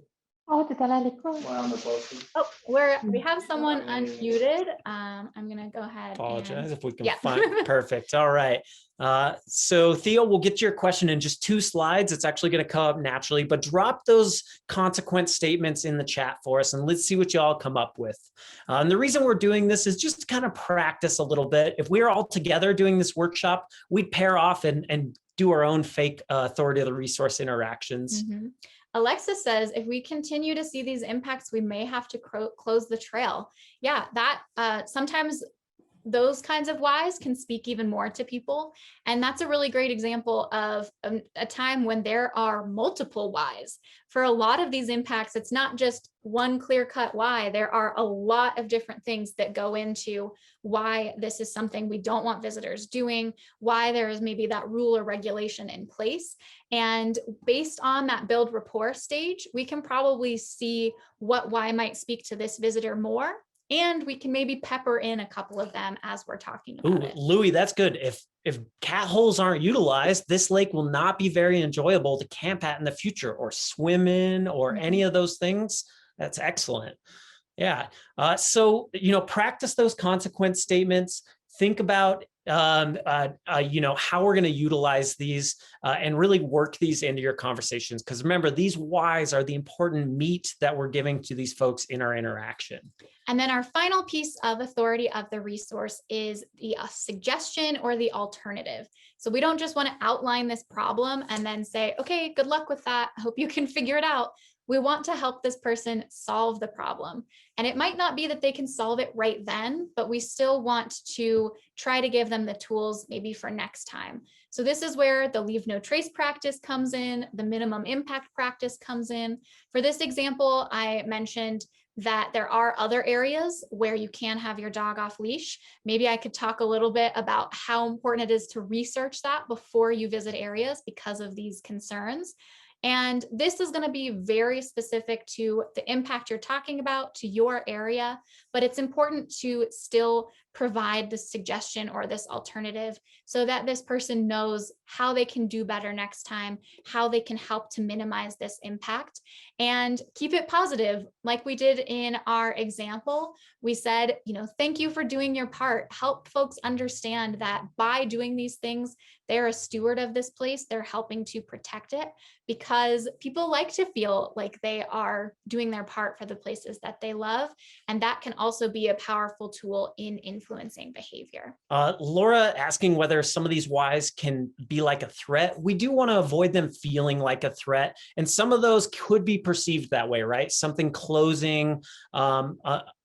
Oh, te sale el icono. Oh, we have someone unmuted. I'm gonna go ahead. Apologize if we can yeah. find, perfect. All right. So Theo, we'll get to your question in just 2 slides. It's actually going to come up naturally, but drop those consequence statements in the chat for us and let's see what y'all come up with. And the reason we're doing this is just to kind of practice a little bit. If we were all together doing this workshop, we'd pair off and do our own fake authority of the resource interactions. Mm-hmm. Alexis says, if we continue to see these impacts, we may have to close the trail. Yeah, that sometimes those kinds of whys can speak even more to people. And that's a really great example of a time when there are multiple whys. For a lot of these impacts, it's not just one clear-cut why. There are a lot of different things that go into why this is something we don't want visitors doing, why there is maybe that rule or regulation in place. And based on that build rapport stage, we can probably see what why might speak to this visitor more. And we can maybe pepper in a couple of them as we're talking about it. Louis, that's good. If cat holes aren't utilized, this lake will not be very enjoyable to camp at in the future or swim in or any of those things. That's excellent. Yeah. So, practice those consequence statements. Think about, how we're going to utilize these and really work these into your conversations. Because remember, these whys are the important meat that we're giving to these folks in our interaction. And then our final piece of authority of the resource is the suggestion or the alternative. So we don't just want to outline this problem and then say, okay, good luck with that. I hope you can figure it out. We want to help this person solve the problem. And it might not be that they can solve it right then, but we still want to try to give them the tools maybe for next time. So this is where the leave no trace practice comes in, the minimum impact practice comes in. For this example, I mentioned that there are other areas where you can have your dog off leash. Maybe I could talk a little bit about how important it is to research that before you visit areas because of these concerns. And this is going to be very specific to the impact you're talking about, to your area, but it's important to still provide the suggestion or this alternative so that this person knows how they can do better next time, how they can help to minimize this impact and keep it positive. Like we did in our example, we said, thank you for doing your part. Help folks understand that by doing these things, they're a steward of this place. They're helping to protect it because people like to feel like they are doing their part for the places that they love. And that can also be a powerful tool in influencing behavior. Laura asking whether some of these whys can be like a threat. We do want to avoid them feeling like a threat. And some of those could be perceived that way, right? Something closing,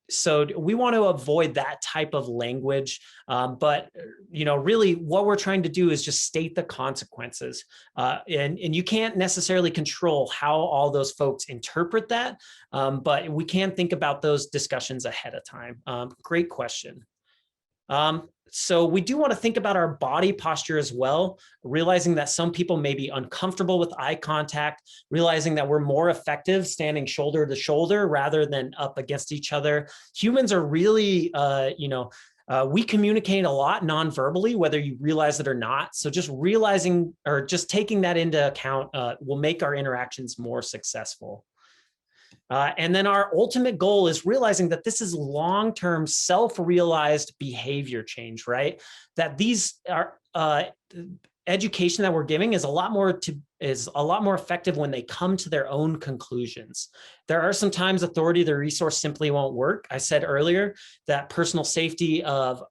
so we want to avoid that type of language. But, really what we're trying to do is just state the consequences. And you can't necessarily control how all those folks interpret that. But we can think about those discussions ahead of time. Great question. So we do want to think about our body posture as well, realizing that some people may be uncomfortable with eye contact, realizing that we're more effective standing shoulder to shoulder rather than up against each other. Humans are really, we communicate a lot non-verbally, whether you realize it or not. So just realizing or just taking that into account will make our interactions more successful. And then our ultimate goal is realizing that this is long-term self-realized behavior change, right? That these are education that we're giving is a lot more effective when they come to their own conclusions. There are some times authority, the resource simply won't work. I said earlier that personal safety of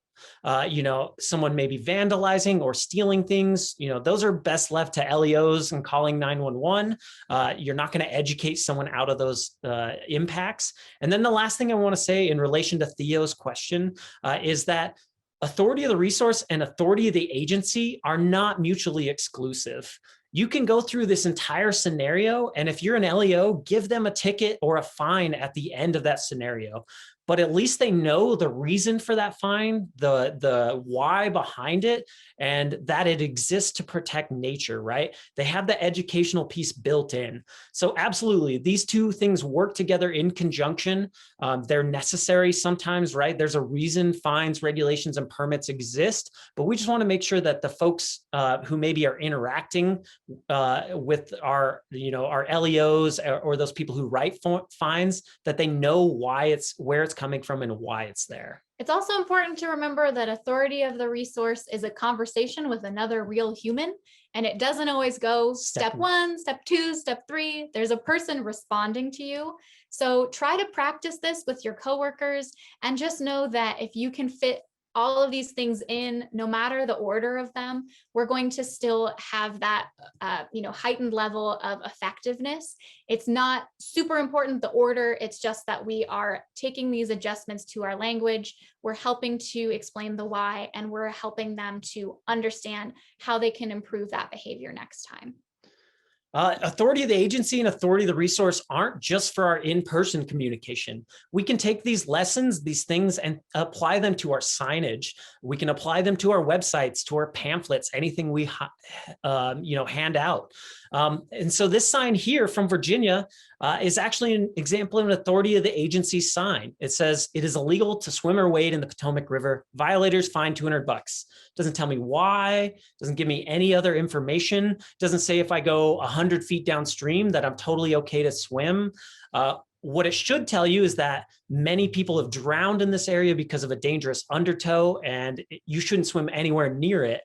someone may be vandalizing or stealing things, those are best left to LEOs and calling 911. You're not going to educate someone out of those impacts. And then the last thing I want to say in relation to Theo's question is that authority of the resource and authority of the agency are not mutually exclusive. You can go through this entire scenario, and if you're an LEO, give them a ticket or a fine at the end of that scenario. but at least they know the reason for that fine, the why behind it, and that it exists to protect nature, right? They have the educational piece built in. So absolutely, these two things work together in conjunction. They're necessary sometimes, right? There's a reason fines, regulations, and permits exist, but we just want to make sure that the folks who maybe are interacting with our LEOs or those people who write fines, that they know where it's coming from and why it's there. It's also important to remember that authority of the resource is a conversation with another real human, and it doesn't always go step 1, step 2, step 3. There's a person responding to you. So try to practice this with your coworkers, and just know that if you can fit all of these things in, no matter the order of them, we're going to still have that heightened level of effectiveness. It's not super important, the order, it's just that we are taking these adjustments to our language, we're helping to explain the why, and we're helping them to understand how they can improve that behavior next time. Authority of the agency and authority of the resource aren't just for our in-person communication. We can take these lessons, these things, and apply them to our signage. We can apply them to our websites, to our pamphlets, anything we hand out. And so this sign here from Virginia is actually an example of an authority of the agency sign. It says, "It is illegal to swim or wade in the Potomac River. Violators fined $200. Doesn't tell me why, doesn't give me any other information, doesn't say if I go 100 feet downstream that I'm totally okay to swim. What it should tell you is that many people have drowned in this area because of a dangerous undertow, and you shouldn't swim anywhere near it.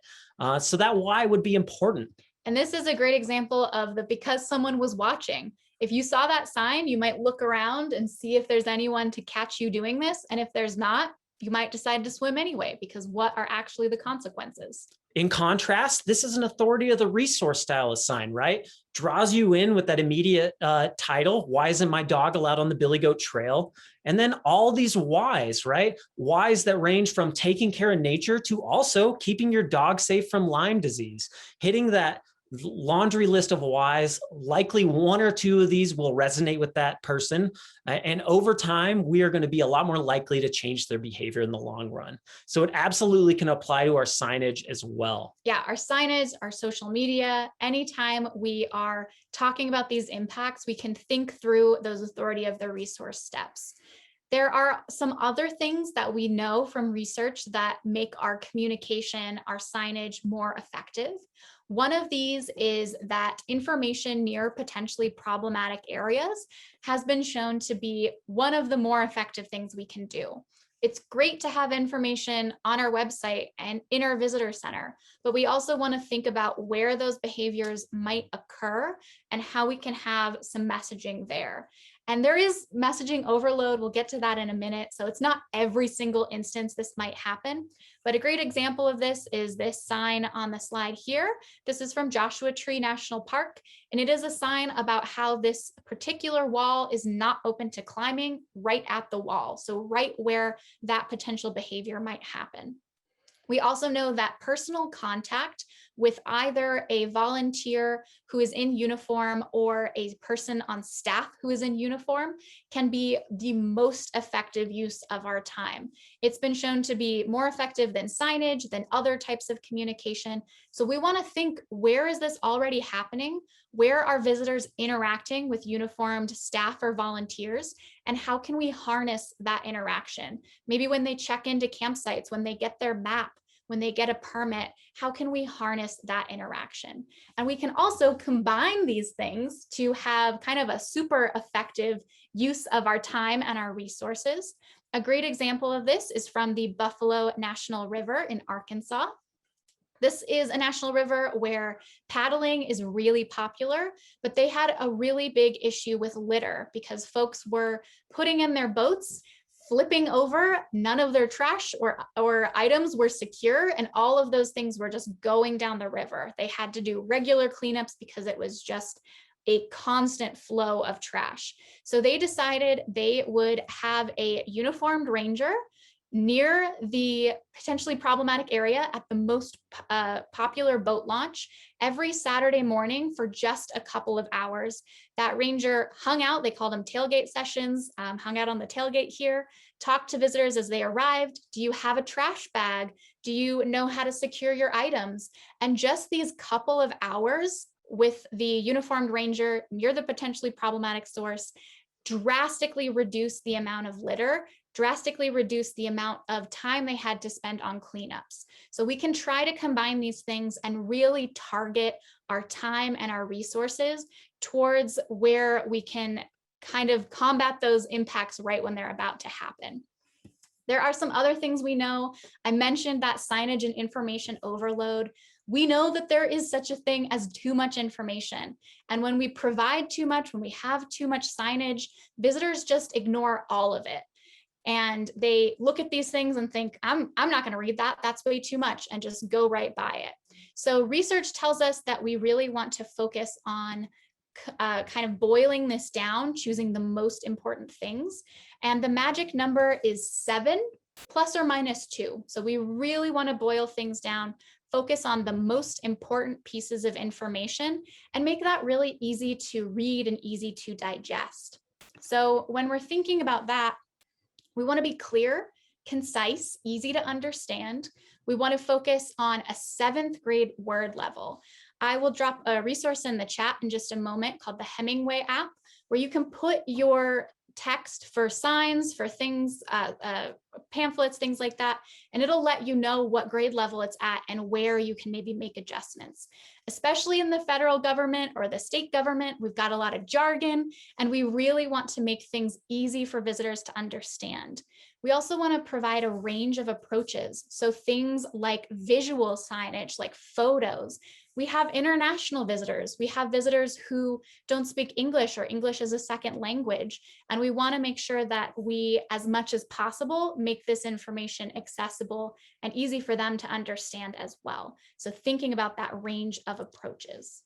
So that why would be important. And this is a great example of the because someone was watching. If you saw that sign, you might look around and see if there's anyone to catch you doing this. And if there's not, you might decide to swim anyway, because what are actually the consequences? In contrast, this is an authority of the resource style of sign, right? Draws you in with that immediate title, why isn't my dog allowed on the Billy Goat Trail? And then all these whys, right? Whys that range from taking care of nature to also keeping your dog safe from Lyme disease. Hitting that laundry list of whys, likely one or two of these will resonate with that person. And over time, we are going to be a lot more likely to change their behavior in the long run. So it absolutely can apply to our signage as well. Yeah, our signage, our social media, anytime we are talking about these impacts, we can think through those authority of the resource steps. There are some other things that we know from research that make our communication, our signage more effective. One of these is that information near potentially problematic areas has been shown to be one of the more effective things we can do. It's great to have information on our website and in our visitor center, but we also want to think about where those behaviors might occur and how we can have some messaging there. And there is messaging overload. We'll get to that in a minute. So it's not every single instance this might happen, but a great example of this is this sign on the slide here. This is from Joshua Tree National Park, and it is a sign about how this particular wall is not open to climbing right at the wall. So right where that potential behavior might happen. We also know that personal contact with either a volunteer who is in uniform or a person on staff who is in uniform can be the most effective use of our time. It's been shown to be more effective than signage, than other types of communication. So we want to think, where is this already happening? Where are visitors interacting with uniformed staff or volunteers? And how can we harness that interaction? Maybe when they check into campsites, when they get their map, when they get a permit, how can we harness that interaction? And we can also combine these things to have kind of a super effective use of our time and our resources. A great example of this is from the Buffalo National River in Arkansas. This is a national river where paddling is really popular, but they had a really big issue with litter because folks were putting in their boats, flipping over, none of their trash or items were secure, and all of those things were just going down the river. They had to do regular cleanups because it was just a constant flow of trash. So they decided they would have a uniformed ranger near the potentially problematic area at the most popular boat launch every Saturday morning for just a couple of hours. That ranger hung out, they called them tailgate sessions, hung out on the tailgate here, talked to visitors as they arrived. Do you have a trash bag? Do you know how to secure your items? And just these couple of hours with the uniformed ranger near the potentially problematic source drastically reduced the amount of litter, drastically reduce the amount of time they had to spend on cleanups. So we can try to combine these things and really target our time and our resources towards where we can kind of combat those impacts right when they're about to happen. There are some other things we know. I mentioned that signage and information overload. We know that there is such a thing as too much information. And when we provide too much, when we have too much signage, visitors just ignore all of it. And they look at these things and think, I'm not going to read that. That's way too much, and just go right by it. So research tells us that we really want to focus on kind of boiling this down, choosing the most important things. And the magic number is 7 ± 2. So we really want to boil things down, focus on the most important pieces of information, and make that really easy to read and easy to digest. So when we're thinking about that, we want to be clear, concise, easy to understand. We want to focus on a 7th grade word level. I will drop a resource in the chat in just a moment called the Hemingway app, where you can put your text for signs, for things, pamphlets, things like that, and it'll let you know what grade level it's at and where you can maybe make adjustments. Especially in the federal government or the state government, we've got a lot of jargon, and we really want to make things easy for visitors to understand. We also want to provide a range of approaches. So things like visual signage, like photos. We have international visitors. We have visitors who don't speak English or English as a second language. And we want to make sure that we, as much as possible, make this information accessible and easy for them to understand as well. So thinking about that range of approaches.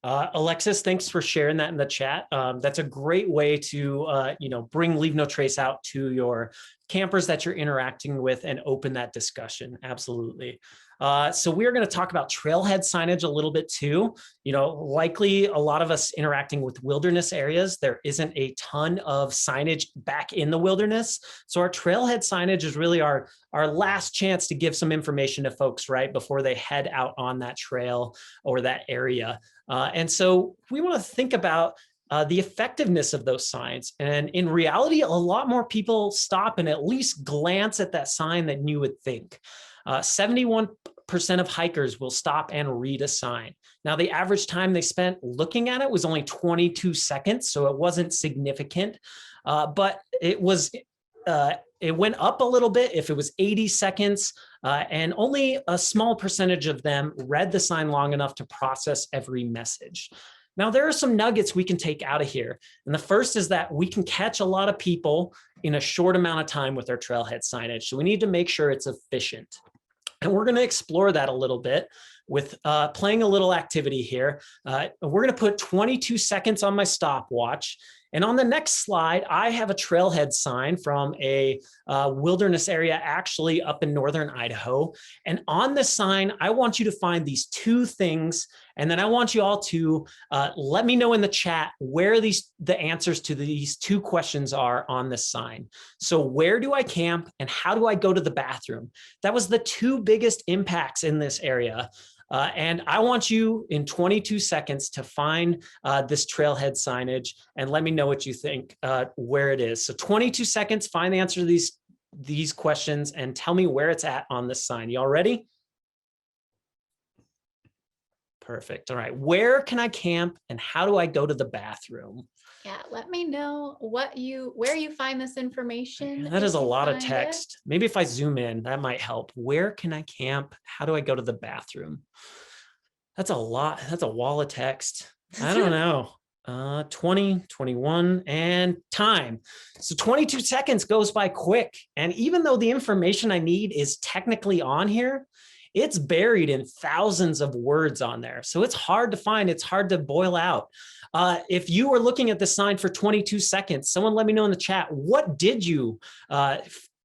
Alexis, thanks for sharing that in the chat. That's a great way to, bring Leave No Trace out to your campers that you're interacting with and open that discussion. Absolutely. So we are going to talk about trailhead signage a little bit too. Likely a lot of us interacting with wilderness areas, there isn't a ton of signage back in the wilderness. So our trailhead signage is really our last chance to give some information to folks right before they head out on that trail or that area. And so we want to think about the effectiveness of those signs. And in reality, a lot more people stop and at least glance at that sign than you would think. 71% of hikers will stop and read a sign. Now, the average time they spent looking at it was only 22 seconds, so it wasn't significant, but it went up a little bit if it was 80 seconds, and only a small percentage of them read the sign long enough to process every message. Now, there are some nuggets we can take out of here. And the first is that we can catch a lot of people in a short amount of time with our trailhead signage. So we need to make sure it's efficient. And we're going to explore that a little bit with playing a little activity here. We're going to put 22 seconds on my stopwatch. And on the next slide, I have a trailhead sign from a wilderness area actually up in northern Idaho. And on the sign, I want you to find these 2 things. And then I want you all to let me know in the chat where the answers to these 2 questions are on this sign. So where do I camp and how do I go to the bathroom? That was the 2 biggest impacts in this area. And I want you in 22 seconds to find this trailhead signage and let me know what you think, where it is. So 22 seconds, find the answer to these questions and tell me where it's at on this sign. Y'all ready? Perfect. All right. Where can I camp and how do I go to the bathroom? Yeah, let me know where you find this information. That is a lot of text. Maybe if I zoom in, that might help. Where can I camp? How do I go to the bathroom? That's a lot. That's a wall of text. I don't know. 20, 21, and time. So 22 seconds goes by quick. And even though the information I need is technically on here, it's buried in thousands of words on there. So it's hard to find. It's hard to boil out. If you were looking at the sign for 22 seconds, someone let me know in the chat, what did you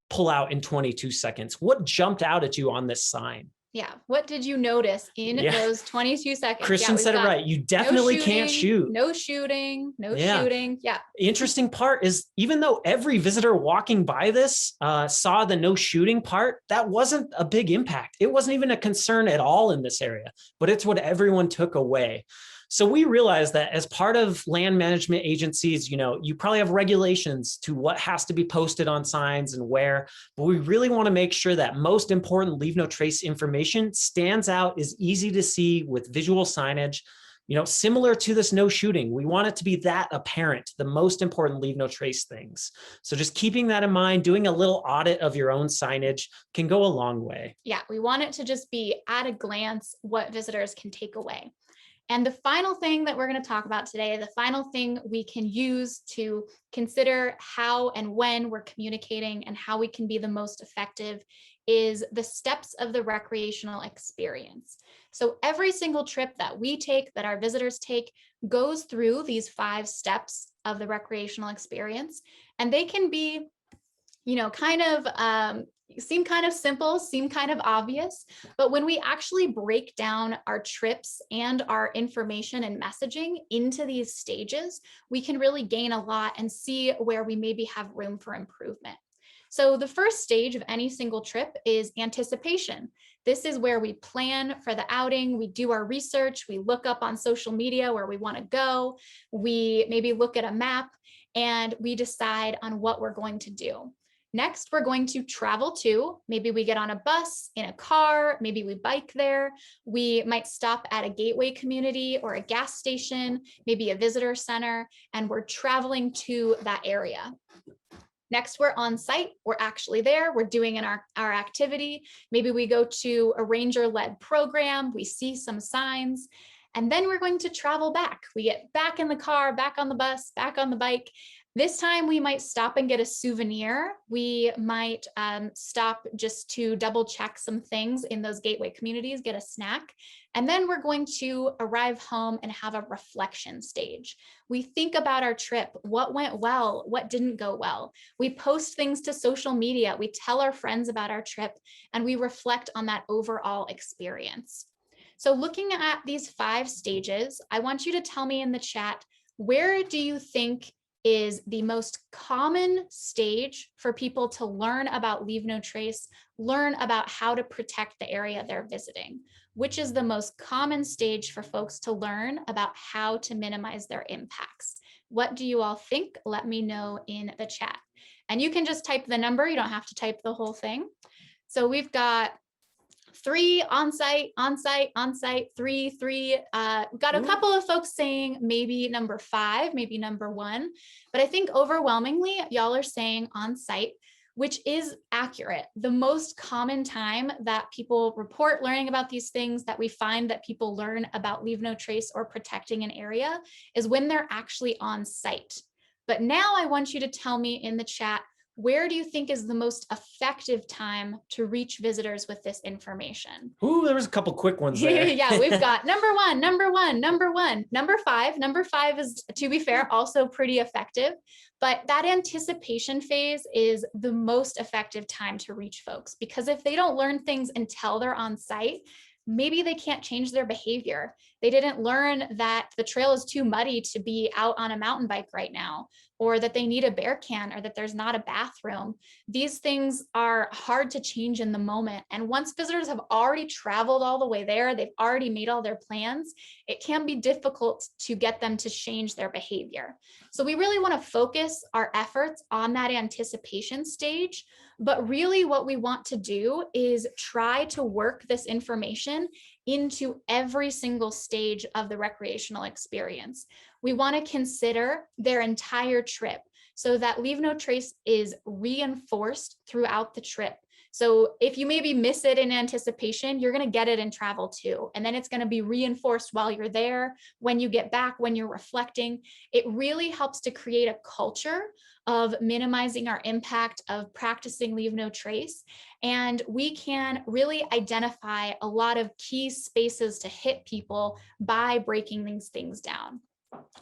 pull out in 22 seconds? What jumped out at you on this sign? Yeah. What did you notice in those 22 seconds? Christian said it right. You definitely can't shoot. No shooting. Yeah. Interesting part is, even though every visitor walking by this saw the no shooting part, that wasn't a big impact. It wasn't even a concern at all in this area, but it's what everyone took away. So we realized that as part of land management agencies, you probably have regulations to what has to be posted on signs and where, but we really want to make sure that most important leave no trace information stands out, is easy to see with visual signage, similar to this no shooting. We want it to be that apparent, the most important leave no trace things. So just keeping that in mind, doing a little audit of your own signage can go a long way. Yeah, we want it to just be at a glance what visitors can take away. And the final thing that we're going to talk about today, the final thing we can use to consider how and when we're communicating and how we can be the most effective, is the steps of the recreational experience. So every single trip that we take, that our visitors take, goes through these 5 steps of the recreational experience. And they can be, seem kind of simple, seem kind of obvious, but when we actually break down our trips and our information and messaging into these stages, we can really gain a lot and see where we maybe have room for improvement. So the first stage of any single trip is anticipation. This is where we plan for the outing, we do our research, we look up on social media where we want to go, we maybe look at a map, and we decide on what we're going to do. Next, we're going to travel to, maybe we get on a bus, in a car, maybe we bike there. We might stop at a gateway community or a gas station, maybe a visitor center, and we're traveling to that area. Next, we're on site, we're actually there, we're doing our activity. Maybe we go to a ranger-led program, we see some signs, and then we're going to travel back. We get back in the car, back on the bus, back on the bike. This time we might stop and get a souvenir. We might stop just to double check some things in those gateway communities, get a snack. And then we're going to arrive home and have a reflection stage. We think about our trip, what went well, what didn't go well. We post things to social media, we tell our friends about our trip, and we reflect on that overall experience. So looking at these 5 stages, I want you to tell me in the chat, where do you think is the most common stage for people to learn about Leave No Trace, learn about how to protect the area they're visiting? Which is the most common stage for folks to learn about how to minimize their impacts? What do you all think? Let me know in the chat. And you can just type the number, you don't have to type the whole thing. So we've got 3 on-site, 3. Got a couple of folks saying maybe number 5, maybe number 1, but I think overwhelmingly y'all are saying on-site, which is accurate. The most common time that people report learning about these things, that we find that people learn about Leave No Trace or protecting an area, is when they're actually on site. But now I want you to tell me in the chat, where do you think is the most effective time to reach visitors with this information? Ooh, there was a couple quick ones there. Yeah, we've got number 1, number 5. Number 5 is, to be fair, also pretty effective, but that anticipation phase is the most effective time to reach folks, because if they don't learn things until they're on site, maybe they can't change their behavior. They didn't learn that the trail is too muddy to be out on a mountain bike right now, or that they need a bear can, or that there's not a bathroom. These things are hard to change in the moment. And once visitors have already traveled all the way there, they've already made all their plans, it can be difficult to get them to change their behavior. So we really want to focus our efforts on that anticipation stage. But really what we want to do is try to work this information into every single stage of the recreational experience. We want to consider their entire trip so that Leave No Trace is reinforced throughout the trip. So if you maybe miss it in anticipation, you're going to get it in travel too. And then it's going to be reinforced while you're there, when you get back, when you're reflecting. It really helps to create a culture of minimizing our impact, of practicing Leave No Trace. And we can really identify a lot of key spaces to hit people by breaking these things down.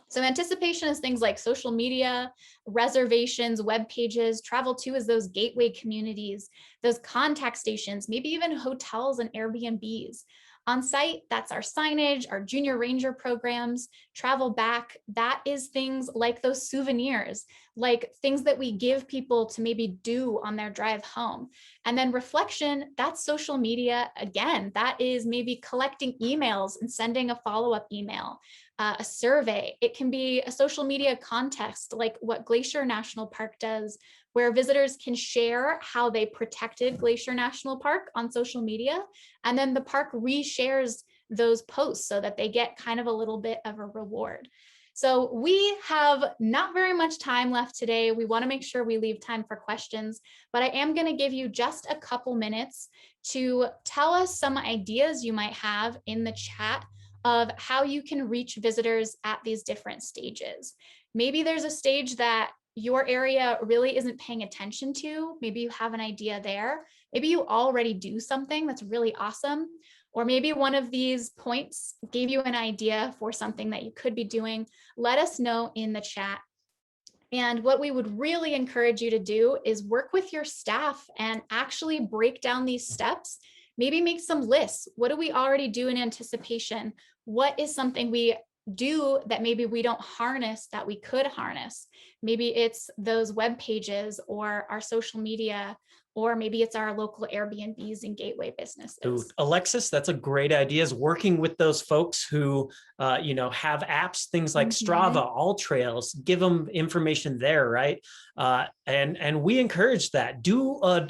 So anticipation is things like social media, reservations, web pages. Travel too is those gateway communities, those contact stations, maybe even hotels and Airbnbs. On site, that's our signage, our junior ranger programs. Travel back, that is things like those souvenirs, like things that we give people to maybe do on their drive home. And then reflection, that's social media. Again, that is maybe collecting emails and sending a follow-up email. A survey. It can be a social media contest like what Glacier National Park does, where visitors can share how they protected Glacier National Park on social media. And then the park reshares those posts so that they get kind of a little bit of a reward. So we have not very much time left today. We want to make sure we leave time for questions, but I am going to give you just a couple minutes to tell us some ideas you might have in the chat of how you can reach visitors at these different stages. Maybe there's a stage that your area really isn't paying attention to. Maybe you have an idea there. Maybe you already do something that's really awesome. Or maybe one of these points gave you an idea for something that you could be doing. Let us know in the chat. And what we would really encourage you to do is work with your staff and actually break down these steps. Maybe make some lists. What do we already do in anticipation? What is something we do that maybe we don't harness that we could harness? Maybe it's those web pages or our social media, or maybe it's our local Airbnbs and gateway businesses. Ooh, Alexis, that's a great idea, is working with those folks who, have apps, things like Strava, All Trails, give them information there, right? And we encourage that. Do a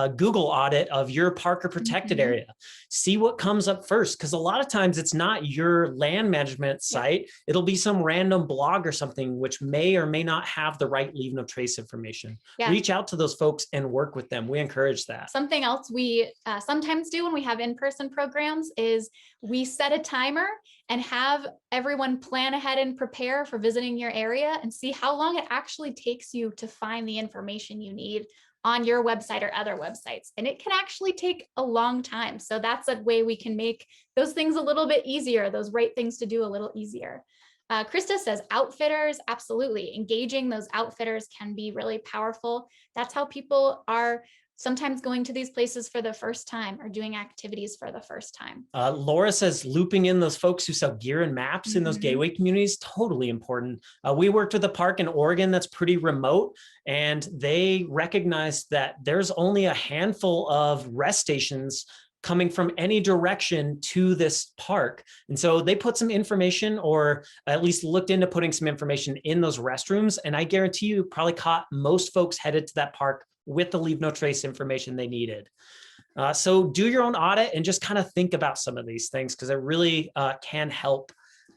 Google audit of your park or protected area. See what comes up first, because a lot of times it's not your land management site. It'll be some random blog or something which may or may not have the right leave no trace information. Reach out to those folks and work with them. We encourage that. Something else we sometimes do when we have in-person programs is we set a timer and have everyone plan ahead and prepare for visiting your area and see how long it actually takes you to find the information you need on your website or other websites. And it can actually take a long time. So that's a way we can make those things a little bit easier, those right things to do a little easier. Krista says outfitters, absolutely. Engaging those outfitters can be really powerful. That's how people are sometimes going to these places for the first time or doing activities for the first time. Laura says looping in those folks who sell gear and maps in those gateway communities, totally important. We worked with a park in Oregon that's pretty remote, and they recognized that there's only a handful of rest stations coming from any direction to this park. And so they put some information, or at least looked into putting some information in those restrooms. And I guarantee you probably caught most folks headed to that park with the leave no trace information they needed. So do your own audit and just kind of think about some of these things, because it really can help.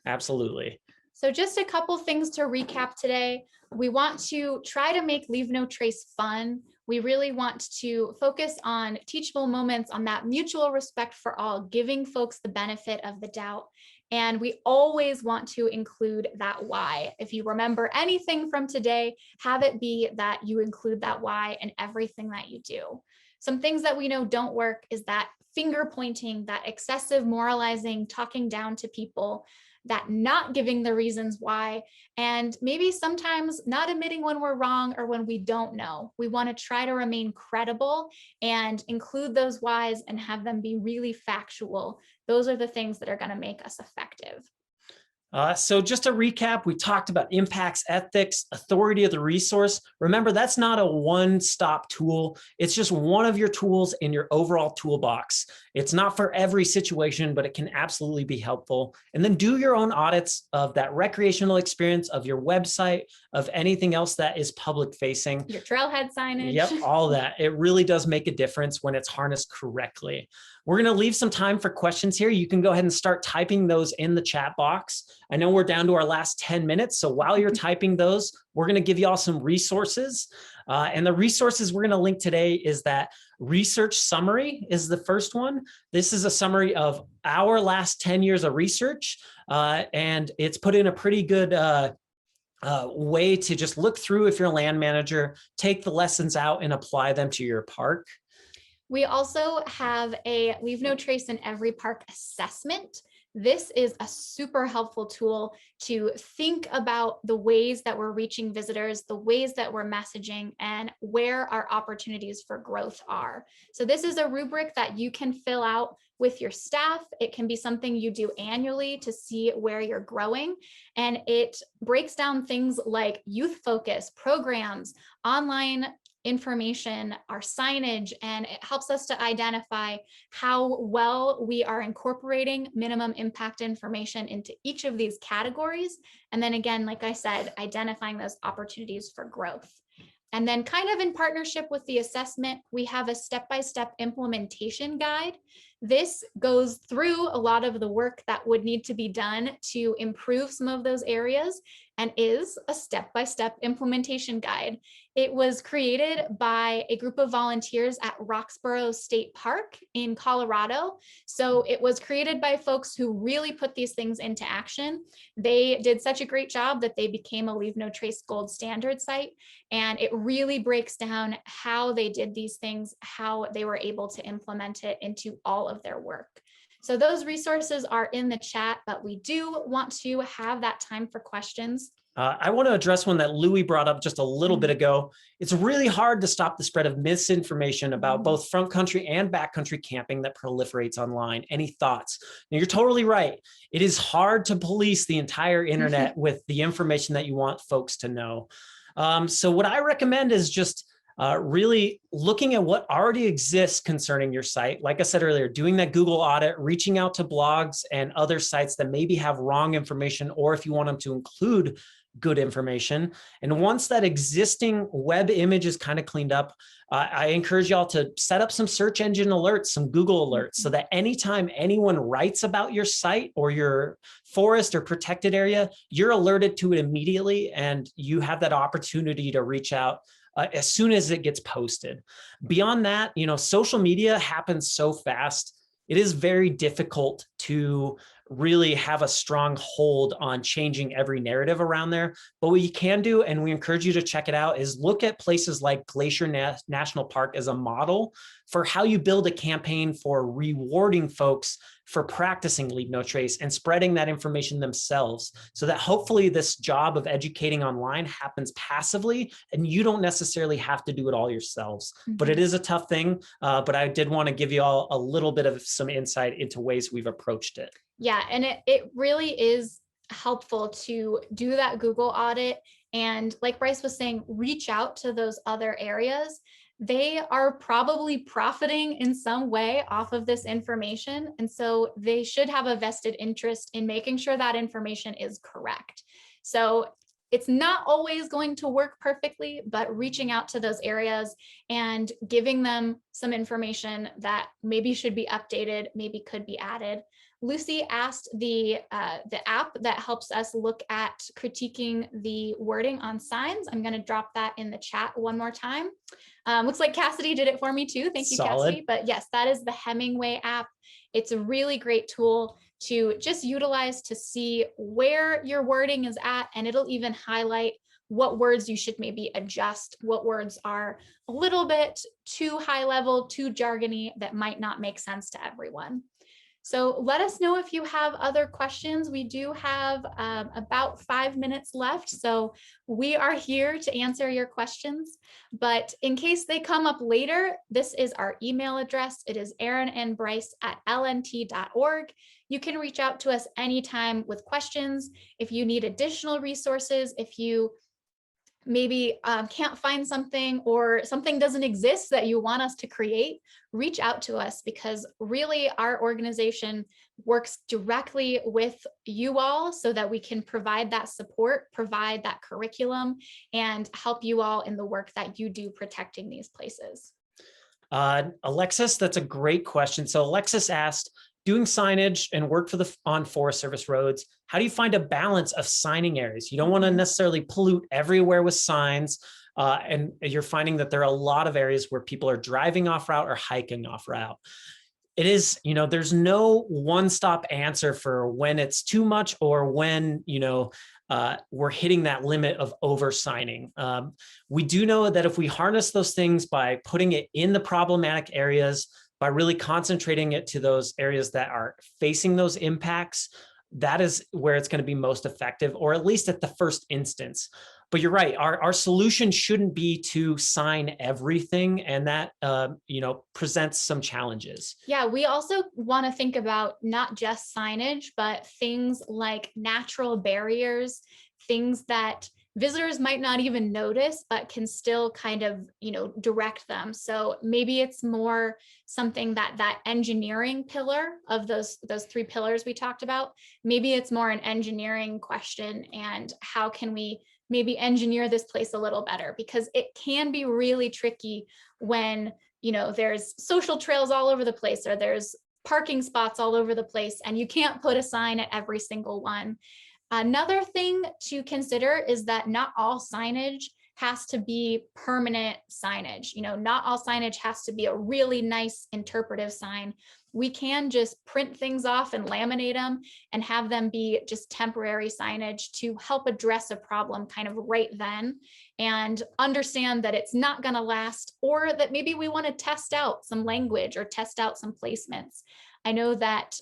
Absolutely. So just a couple things to recap today. We want to try to make leave no trace fun. We really want to focus on teachable moments, on that mutual respect for all, giving folks the benefit of the doubt. And we always want to include that why. If you remember anything from today, have it be that you include that why in everything that you do. Some things that we know don't work is that finger pointing, that excessive moralizing, talking down to people, that not giving the reasons why, and maybe sometimes not admitting when we're wrong or when we don't know. We want to try to remain credible and include those whys and have them be really factual. Those are the things that are going to make us effective. So just to recap, we talked about impacts, ethics, authority of the resource. Remember, that's not a one-stop tool. It's just one of your tools in your overall toolbox. It's not for every situation, but it can absolutely be helpful. And then do your own audits of that recreational experience, of your website, of anything else that is public facing. Your trailhead signage. Yep, all that. It really does make a difference when it's harnessed correctly. We're going to leave some time for questions here. You can go ahead and start typing those in the chat box. I know we're down to our last 10 minutes. So while you're typing those, we're going to give you all some resources. And the resources we're going to link today is that research summary is the first one. This is a summary of our last 10 years of research. And it's put in a pretty good way to just look through if you're a land manager, take the lessons out and apply them to your park. We also have a leave no trace in every park assessment. This is a super helpful tool to think about the ways that we're reaching visitors, the ways that we're messaging, and where our opportunities for growth are. So this is a rubric that you can fill out with your staff. It can be something you do annually to see where you're growing. And it breaks down things like youth focus, programs, online information, our signage, and it helps us to identify how well we are incorporating minimum impact information into each of these categories. And then again, like I said, identifying those opportunities for growth. And then kind of in partnership with the assessment, we have a step-by-step implementation guide. This goes through a lot of the work that would need to be done to improve some of those areas and is a step-by-step implementation guide. It was created by a group of volunteers at Roxborough State Park in Colorado. So it was created by folks who really put these things into action. They did such a great job that they became a Leave No Trace Gold Standard site. And it really breaks down how they did these things, how they were able to implement it into all of their work. So those resources are in the chat, but we do want to have that time for questions. I want to address one that Louis brought up just a little bit ago. It's really hard to stop the spread of misinformation about both front country and backcountry camping that proliferates online. Any thoughts? Now, you're totally right. It is hard to police the entire internet with the information that you want folks to know. So what I recommend is just really looking at what already exists concerning your site. Like I said earlier, doing that Google audit, reaching out to blogs and other sites that maybe have wrong information, or if you want them to include good information. And once that existing web image is kind of cleaned up, I encourage y'all to set up some search engine alerts, some Google alerts, so that anytime anyone writes about your site or your forest or protected area, you're alerted to it immediately and you have that opportunity to reach out as soon as it gets posted. Beyond that, you know, social media happens so fast. It is very difficult to really have a strong hold on changing every narrative around there. But what you can do, and we encourage you to check it out, is look at places like Glacier National Park as a model for how you build a campaign for rewarding folks for practicing Leave No Trace and spreading that information themselves, so that hopefully this job of educating online happens passively and you don't necessarily have to do it all yourselves. But it is a tough thing, but I did want to give you all a little bit of some insight into ways we've approached it. Yeah, and it really is helpful to do that Google audit. And like Brice was saying, reach out to those other areas. They are probably profiting in some way off of this information. And so they should have a vested interest in making sure that information is correct. So it's not always going to work perfectly, but reaching out to those areas and giving them some information that maybe should be updated, maybe could be added. Lucy asked the app that helps us look at critiquing the wording on signs. I'm going to drop that in the chat one more time. Looks like Cassidy did it for me too. Thank you, Solid. Cassidy. But yes, that is the Hemingway app. It's a really great tool to just utilize to see where your wording is at, and it'll even highlight what words you should maybe adjust, what words are a little bit too high level, too jargony, that might not make sense to everyone. So let us know if you have other questions. We do have about 5 minutes left, so we are here to answer your questions. But in case they come up later, this is our email address. It is erinandbrice@lnt.org. You can reach out to us anytime with questions. If you need additional resources, if you maybe can't find something or something doesn't exist that you want us to create, reach out to us, because really our organization works directly with you all so that we can provide that support, provide that curriculum, and help you all in the work that you do protecting these places. Alexis, that's a great question. So Alexis asked, doing signage and work on Forest Service roads, how do you find a balance of signing areas? You don't want to necessarily pollute everywhere with signs, and you're finding that there are a lot of areas where people are driving off route or hiking off route. It is, you know, there's no one-stop answer for when it's too much or when, you know, we're hitting that limit of over signing. We do know that if we harness those things by putting it in the problematic areas, by really concentrating it to those areas that are facing those impacts, that is where it's going to be most effective, or at least at the first instance. But you're right, our solution shouldn't be to sign everything, and that presents some challenges. Yeah, we also want to think about not just signage, but things like natural barriers, things that visitors might not even notice, but can still kind of, direct them. So maybe it's more something that engineering pillar of those 3 pillars we talked about. Maybe it's more an engineering question, and how can we maybe engineer this place a little better, because it can be really tricky when there's social trails all over the place, or there's parking spots all over the place, and you can't put a sign at every single one. Another thing to consider is that not all signage has to be permanent signage. Not all signage has to be a really nice interpretive sign. We can just print things off and laminate them and have them be just temporary signage to help address a problem kind of right then, and understand that it's not going to last, or that maybe we want to test out some language or test out some placements. I know that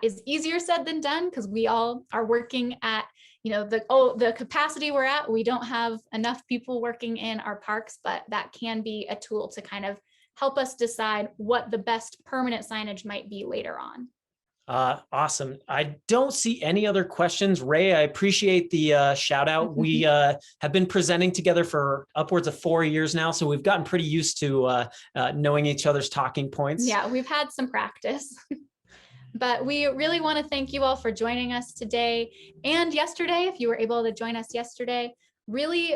is easier said than done, because we all are working at the capacity we're at. We don't have enough people working in our parks, but that can be a tool to kind of help us decide what the best permanent signage might be later on. Awesome. I don't see any other questions. Ray, I appreciate the shout out. We have been presenting together for upwards of 4 years now, so we've gotten pretty used to knowing each other's talking points. Yeah, we've had some practice. But we really want to thank you all for joining us today and yesterday. If you were able to join us yesterday, really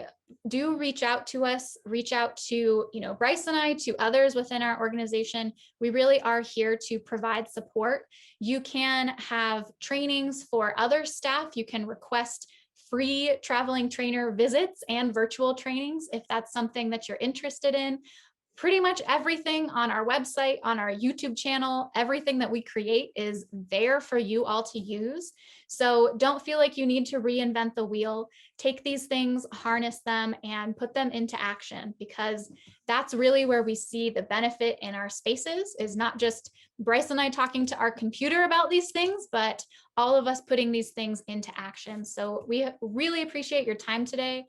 do reach out to us, reach out to, Brice and I, to others within our organization. We really are here to provide support. You can have trainings for other staff. You can request free traveling trainer visits and virtual trainings if that's something that you're interested in. Pretty much everything on our website, on our YouTube channel, everything that we create is there for you all to use. So don't feel like you need to reinvent the wheel. Take these things, harness them, and put them into action, because that's really where we see the benefit in our spaces, is not just Brice and I talking to our computer about these things, but all of us putting these things into action. So we really appreciate your time today.